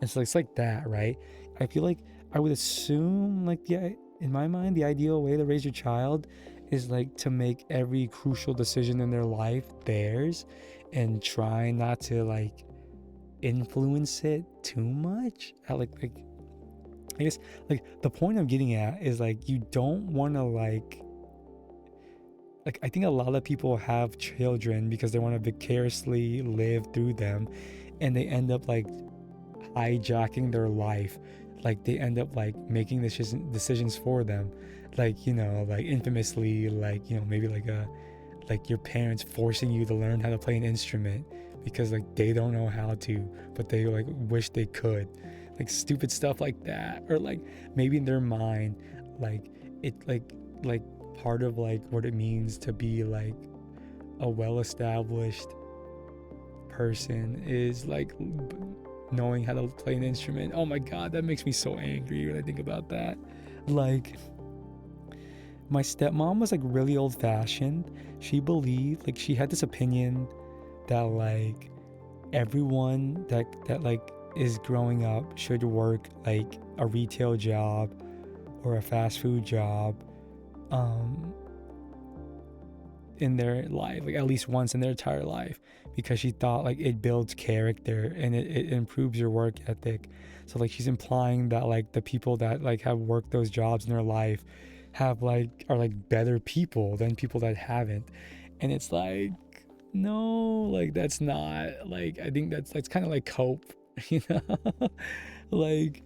And so it's like that, right? I feel like I would assume, like, yeah, in my mind, the ideal way to raise your child is like to make every crucial decision in their life theirs, and try not to like influence it too much. I guess like the point I'm getting at is like you don't want to like I think a lot of people have children because they want to vicariously live through them, and they end up like hijacking their life. Like they end up like making decisions for them, like like infamously, like maybe like your parents forcing you to learn how to play an instrument because like they don't know how to, but they like wish they could, like stupid stuff like that. Or like maybe in their mind, like it like part of like what it means to be like a well-established person is like knowing how to play an instrument. Oh my god, that makes me so angry when I think about that. Like my stepmom was like really old-fashioned. She believed, like, she had this opinion that like everyone that like is growing up should work like a retail job or a fast food job in their life, like at least once in their entire life, because she thought like it builds character and it improves your work ethic. So like she's implying that like the people that like have worked those jobs in their life have like are like better people than people that haven't. And it's like, no, like that's not, like I think that's kind of like cope, you know. like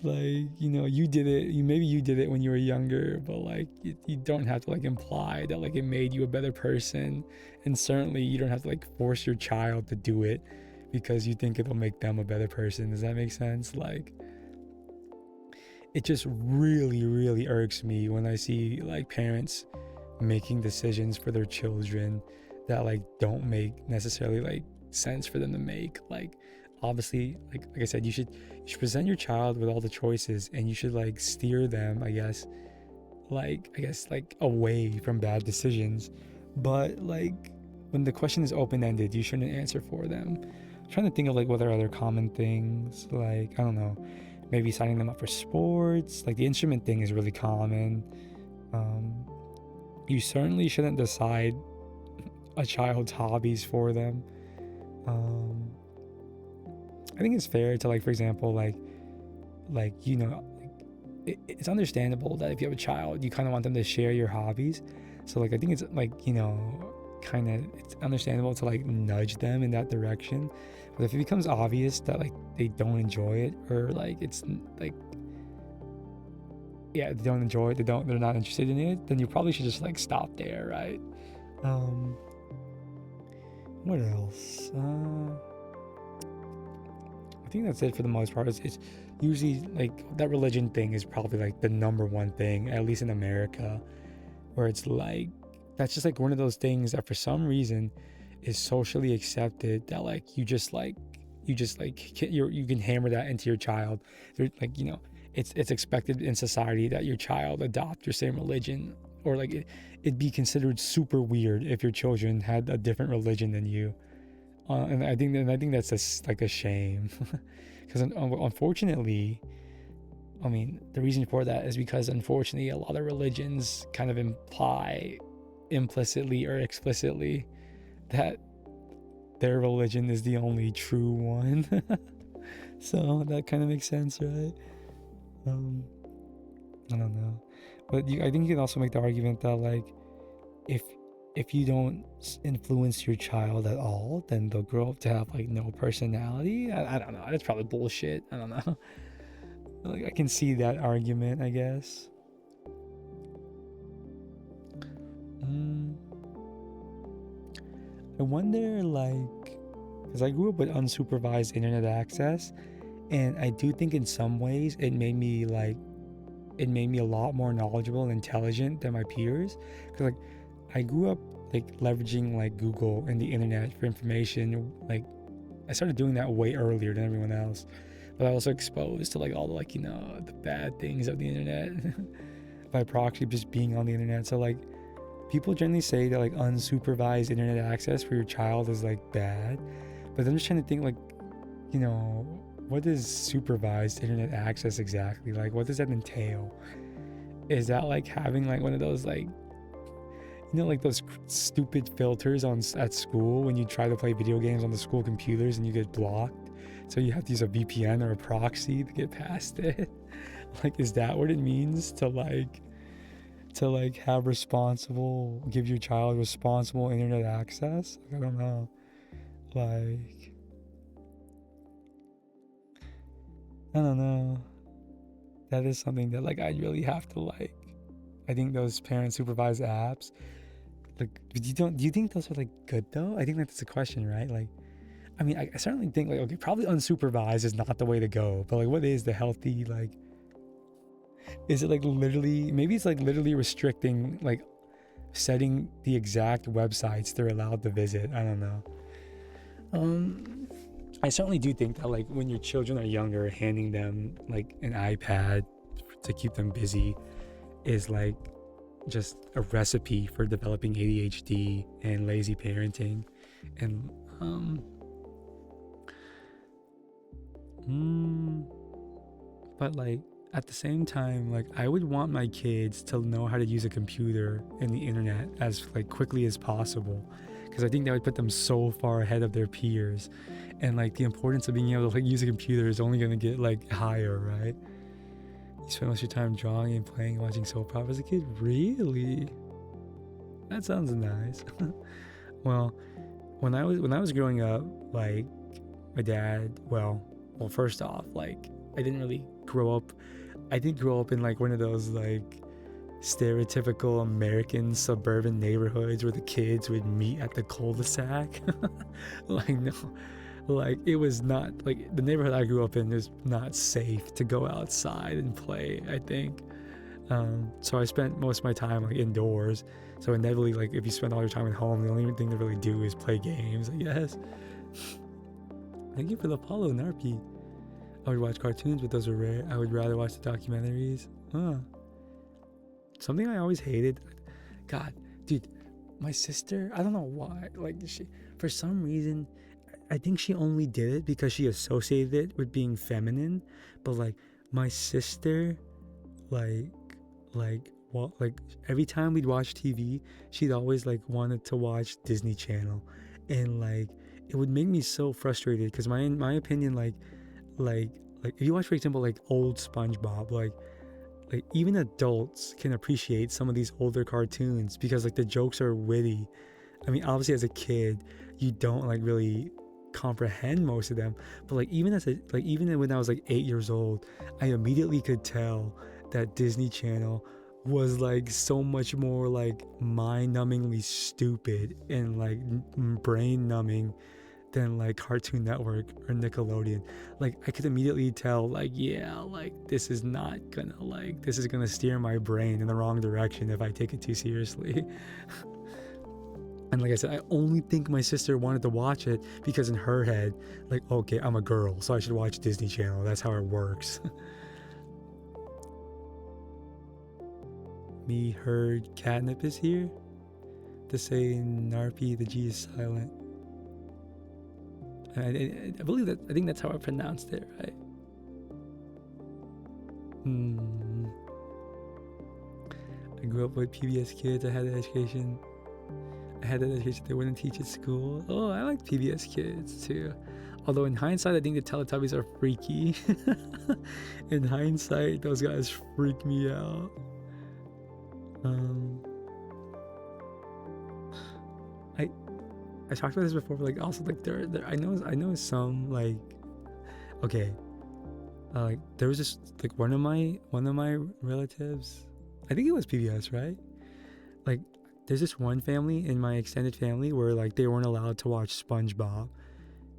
you did it, maybe you did it when you were younger, but like you don't have to like imply that like it made you a better person. And certainly you don't have to like force your child to do it because you think it'll make them a better person. Does that make sense? Like it just really irks me when I see like parents making decisions for their children that like don't make necessarily like sense for them to make. Like obviously, like I said, you should present your child with all the choices, and you should like steer them, I guess like away from bad decisions. But like when the question is open-ended, you shouldn't answer for them. I'm trying to think of like what are other common things, like I don't know, maybe signing them up for sports. Like the instrument thing is really common. You certainly shouldn't decide a child's hobbies for them. I think it's fair to like, for example, like it's understandable that if you have a child, you kind of want them to share your hobbies. So like I think it's like kind of it's understandable to like nudge them in that direction. But if it becomes obvious that like they don't enjoy it, or like it's like, yeah, they don't enjoy it, they're not interested in it, then you probably should just like stop there, right? What else? I think that's it for the most part. It's usually like that religion thing is probably like the number one thing, at least in America, where it's like that's just like one of those things that for some reason is socially accepted, that like you can hammer that into your child. They're like, it's expected in society that your child adopt your same religion, or like it'd be considered super weird if your children had a different religion than you. And I think that's just like a shame, because unfortunately, I mean, the reason for that is because unfortunately a lot of religions kind of imply implicitly or explicitly that their religion is the only true one. So that kind of makes sense, right? I don't know, but I think you can also make the argument that like if you don't influence your child at all, then they'll grow up to have like no personality. I don't know, that's probably bullshit. I don't know. Like I can see that argument, I guess. I wonder, like, because I grew up with unsupervised internet access, and I do think in some ways it made me a lot more knowledgeable and intelligent than my peers. Because like I grew up like leveraging like Google and the internet for information. Like I started doing that way earlier than everyone else. But I was also exposed to like all the like the bad things of the internet by proxy, just being on the internet. So like people generally say that like unsupervised internet access for your child is like bad, but I'm just trying to think like what is supervised internet access exactly? Like what does that entail? Is that like having like one of those like like those stupid filters at school when you try to play video games on the school computers and you get blocked, so you have to use a VPN or a proxy to get past it? Like, is that what it means to give your child responsible internet access? Like, I don't know. Like, I don't know. That is something that like I'd really have to like. I think those parent supervised apps, like, do you think those are like good though? I think that's the question, right? Like, I mean, I certainly think like, okay, probably unsupervised is not the way to go, but like, what is the healthy, like, is it like literally, maybe it's like literally restricting, like setting the exact websites they're allowed to visit. I don't know. I certainly do think that like when your children are younger, handing them like an iPad to keep them busy is like just a recipe for developing ADHD and lazy parenting. And but like at the same time, like I would want my kids to know how to use a computer and the internet as like quickly as possible, because I think that would put them so far ahead of their peers, and like the importance of being able to like use a computer is only going to get like higher, right? You spend most of your time drawing and playing and watching soap operas as a kid? Really? That sounds nice. Well, when I was growing up, like my dad, well, first off, like I didn't grow up in like one of those like stereotypical American suburban neighborhoods where the kids would meet at the cul-de-sac. Like, no, like it was not like the neighborhood I grew up in is not safe to go outside and play, I think. So I spent most of my time like indoors. So inevitably, like if you spend all your time at home, the only thing to really do is play games, I guess. Thank you for the follow, Narpi. I would watch cartoons, but those are rare. I would rather watch the documentaries. Something I always hated. God, dude, my sister, I don't know why. Like, for some reason, I think she only did it because she associated it with being feminine. But like, my sister, like every time we'd watch TV, she'd always like wanted to watch Disney Channel, and like it would make me so frustrated because my opinion, like if you watch, for example, like old SpongeBob, like even adults can appreciate some of these older cartoons because like the jokes are witty. I mean, obviously as a kid you don't like really comprehend most of them, but like even when I was like 8 years old, I immediately could tell that Disney Channel was like so much more like mind-numbingly stupid and like brain-numbing than like Cartoon Network or Nickelodeon. Like I could immediately tell, like, yeah, like this is gonna steer my brain in the wrong direction if I take it too seriously. And like I said, I only think my sister wanted to watch it because in her head, like, okay, I'm a girl, so I should watch Disney Channel. That's how it works. Me heard Catnip is here to say Narpi, the G is silent. I believe that, I think that's how I pronounced it, right? I grew up with PBS Kids. I had that education they wouldn't teach at school. Oh, I like PBS Kids too. Although in hindsight, I think the Teletubbies are freaky. In hindsight, those guys freak me out. I talked about this before, but like also like there I know some like, okay, like there was just like one of my relatives, I think it was PBS, right? Like there's this one family in my extended family where like they weren't allowed to watch SpongeBob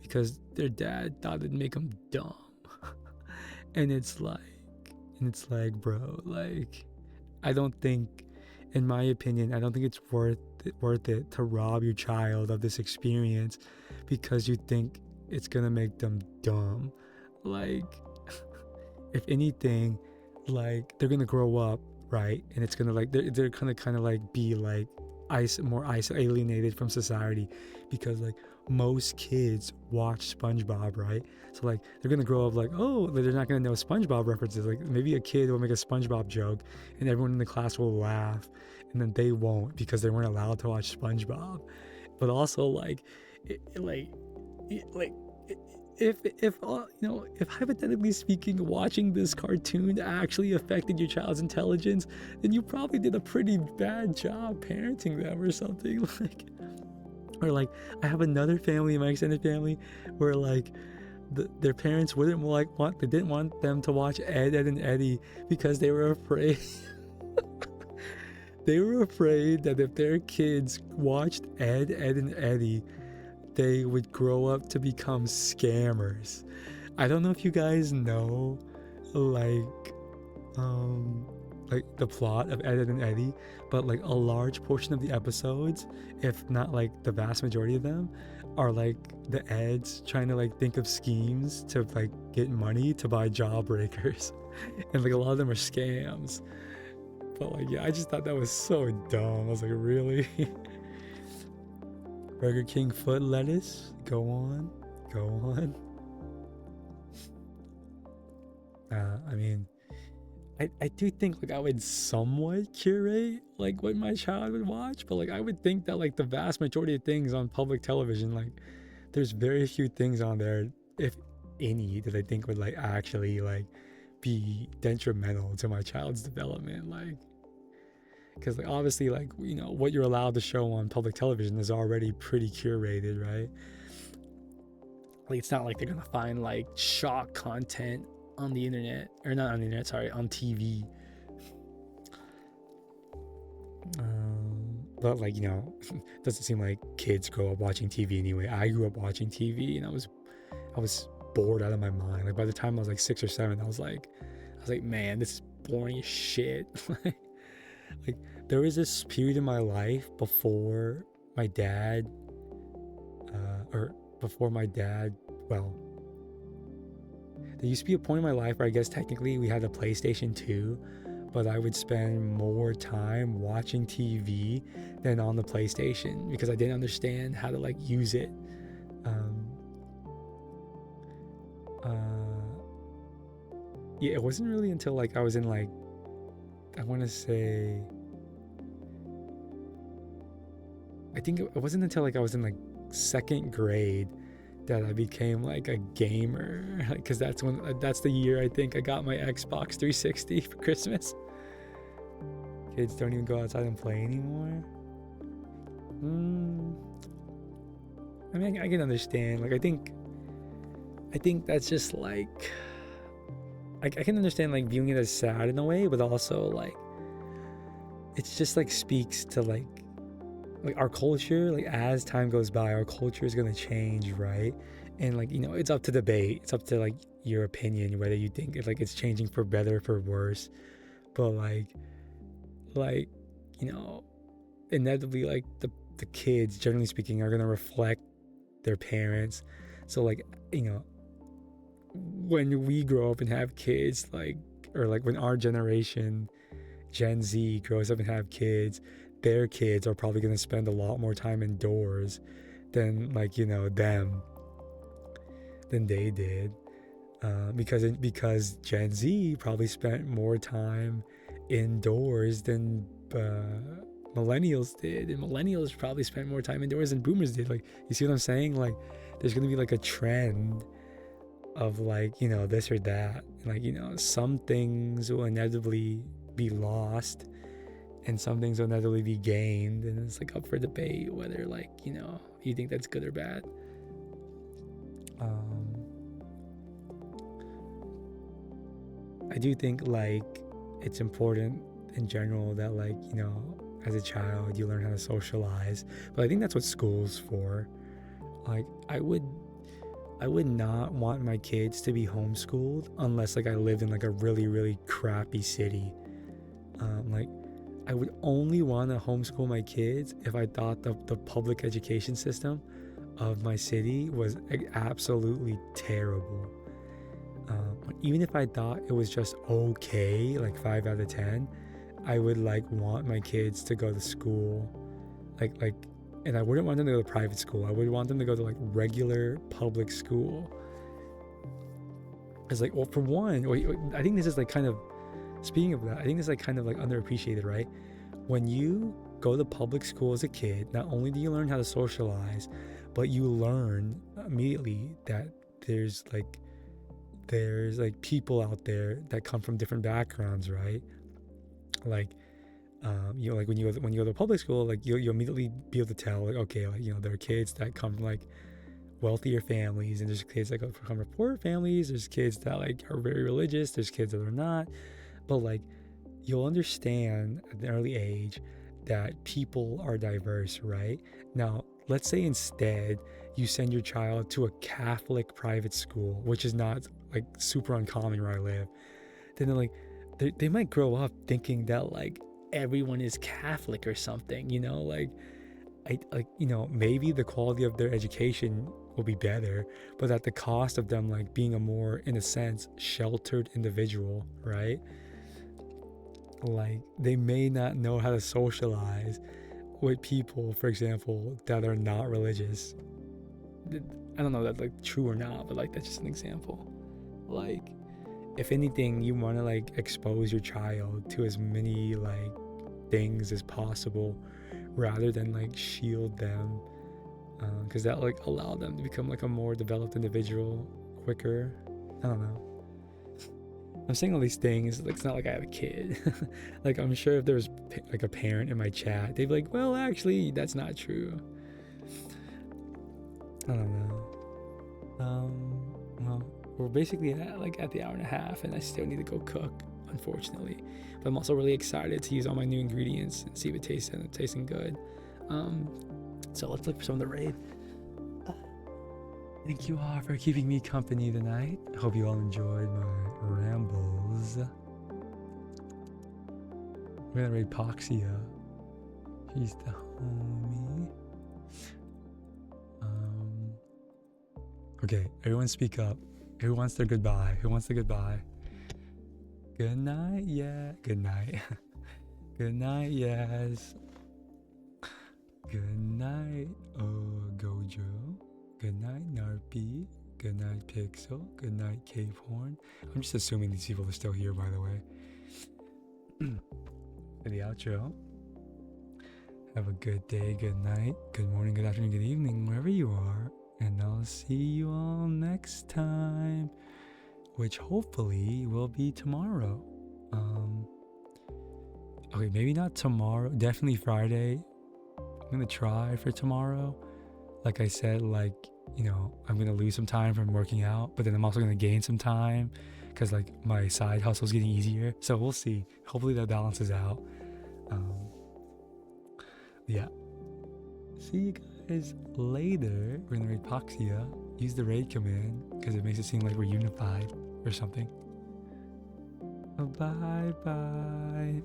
because their dad thought it'd make them dumb. and it's like bro, like I don't think, in my opinion, I don't think it's worth it to rob your child of this experience because you think it's gonna make them dumb. Like, if anything, like they're gonna grow up, right? And it's gonna like they're gonna kind of like be like alienated from society because like most kids watch SpongeBob, right? So like they're gonna grow up like, oh, they're not gonna know SpongeBob references. Like maybe a kid will make a SpongeBob joke and everyone in the class will laugh, and then they won't because they weren't allowed to watch SpongeBob. But also like like if hypothetically speaking, watching this cartoon actually affected your child's intelligence, then you probably did a pretty bad job parenting them or something. Like, or like I have another family in my extended family where like their parents they didn't want them to watch Ed and Eddie because they were afraid they were afraid that if their kids watched Ed and Eddie, they would grow up to become scammers. I don't know if you guys know like the plot of Ed and Eddie, but like a large portion of the episodes, if not like the vast majority of them, are like the Eds trying to like think of schemes to like get money to buy jawbreakers. And like a lot of them are scams. But like, yeah, I just thought that was so dumb. I was like, really? Burger King foot lettuce? Go on. I mean, I do think like I would somewhat curate like what my child would watch, but like I would think that like the vast majority of things on public television, like there's very few things on there, if any, that I think would like actually like be detrimental to my child's development. Like, because like obviously like, you know, what you're allowed to show on public television is already pretty curated, right? Like it's not like they're gonna find like shock content on the internet, or not on the internet, sorry, on TV. But like, you know, doesn't seem like kids grow up watching TV anyway. I grew up watching TV and I was bored out of my mind. Like by the time I was like 6 or 7, I was like, man, this is boring as shit. Like there was this period in my life before my dad, well, there used to be a point in my life where I guess technically we had a PlayStation 2, but I would spend more time watching TV than on the PlayStation because I didn't understand how to like use it. Yeah, it wasn't really until like I was in like, I want to say, I think it wasn't until like I was in like 2nd grade that I became like a gamer, because that's the year I think I got my Xbox 360 for Christmas. Kids don't even go outside and play anymore. I mean, I can understand. Like, I think that's just like, I can understand like viewing it as sad in a way, but also like, it's just like speaks to like our culture. Like as time goes by, our culture is gonna change, right? And like, you know, it's up to debate. It's up to like your opinion whether you think it's changing for better or for worse. But like you know, inevitably like the kids, generally speaking, are gonna reflect their parents. So like, you know, when we grow up and have kids, like, or like when our generation, Gen Z, grows up and have kids, their kids are probably going to spend a lot more time indoors than like, you know, than they did, because Gen Z probably spent more time indoors than millennials did, and millennials probably spent more time indoors than boomers did. Like, you see what I'm saying? Like, there's going to be like a trend of like, you know, this or that. Like, you know, some things will inevitably be lost and some things will inevitably be gained, and it's like up for debate whether, like, you know, you think that's good or bad. I do think like it's important in general that, like, you know, as a child, you learn how to socialize. But I think that's what school's for. Like, I would not want my kids to be homeschooled unless like I lived in like a really, really crappy city. Like, I would only want to homeschool my kids if I thought the public education system of my city was absolutely terrible. Even if I thought it was just okay, like 5 out of 10, I would like want my kids to go to school, like, and I wouldn't want them to go to private school. I would want them to go to like regular public school. It's like, well, for one, I think this is like kind of, speaking of that, I think this is like kind of like underappreciated, right? When you go to public school as a kid, not only do you learn how to socialize, but you learn immediately that there's like people out there that come from different backgrounds, right? Like, you know, like when you go to public school, like you'll immediately be able to tell, like, okay, like, you know, there are kids that come from like wealthier families, and there's kids that come from poorer families. There's kids that like are very religious. There's kids that are not. But like, you'll understand at an early age that people are diverse, right? Now, let's say instead you send your child to a Catholic private school, which is not like super uncommon where I live. Then they're like, they might grow up thinking that like everyone is Catholic or something, you know, like you know, maybe the quality of their education will be better, but at the cost of them like being a more, in a sense, sheltered individual, right? Like, they may not know how to socialize with people, for example, that are not religious. I don't know if that's like true or not, but like that's just an example. Like, if anything, you want to like expose your child to as many like things as possible rather than like shield them, because that like allow them to become like a more developed individual quicker. I don't know. I'm saying all these things, like, it's not like I have a kid. Like, I'm sure if there was like a parent in my chat, they'd be like, well, actually, that's not true. I don't know. Well, we're basically at the hour and a half, and I still need to go cook, unfortunately. But I'm also really excited to use all my new ingredients and see if it tasting good. So let's look for some of the raid. Thank you all for keeping me company tonight. I hope you all enjoyed my rambles. We're gonna raid Poxia. She's the homie. Okay, everyone speak up. Who wants their goodbye? Who wants the goodbye? Good night, yeah. Good night. Good night, yes. Good night, Gojo. Good night, Narpi. Good night, Pixel. Good night, Cave Horn. I'm just assuming these people are still here, by the way. For the outro. Have a good day, good night, good morning, good afternoon, good evening, wherever you are. And I'll see you all next time, which hopefully will be tomorrow. Okay, maybe not tomorrow. Definitely Friday. I'm gonna try for tomorrow. Like I said, like, you know, I'm gonna lose some time from working out, but then I'm also gonna gain some time because like my side hustle is getting easier. So we'll see. Hopefully that balances out. Yeah. See you guys later. We're gonna raid Poxia. Use the raid command because it makes it seem like we're unified or something. Bye bye.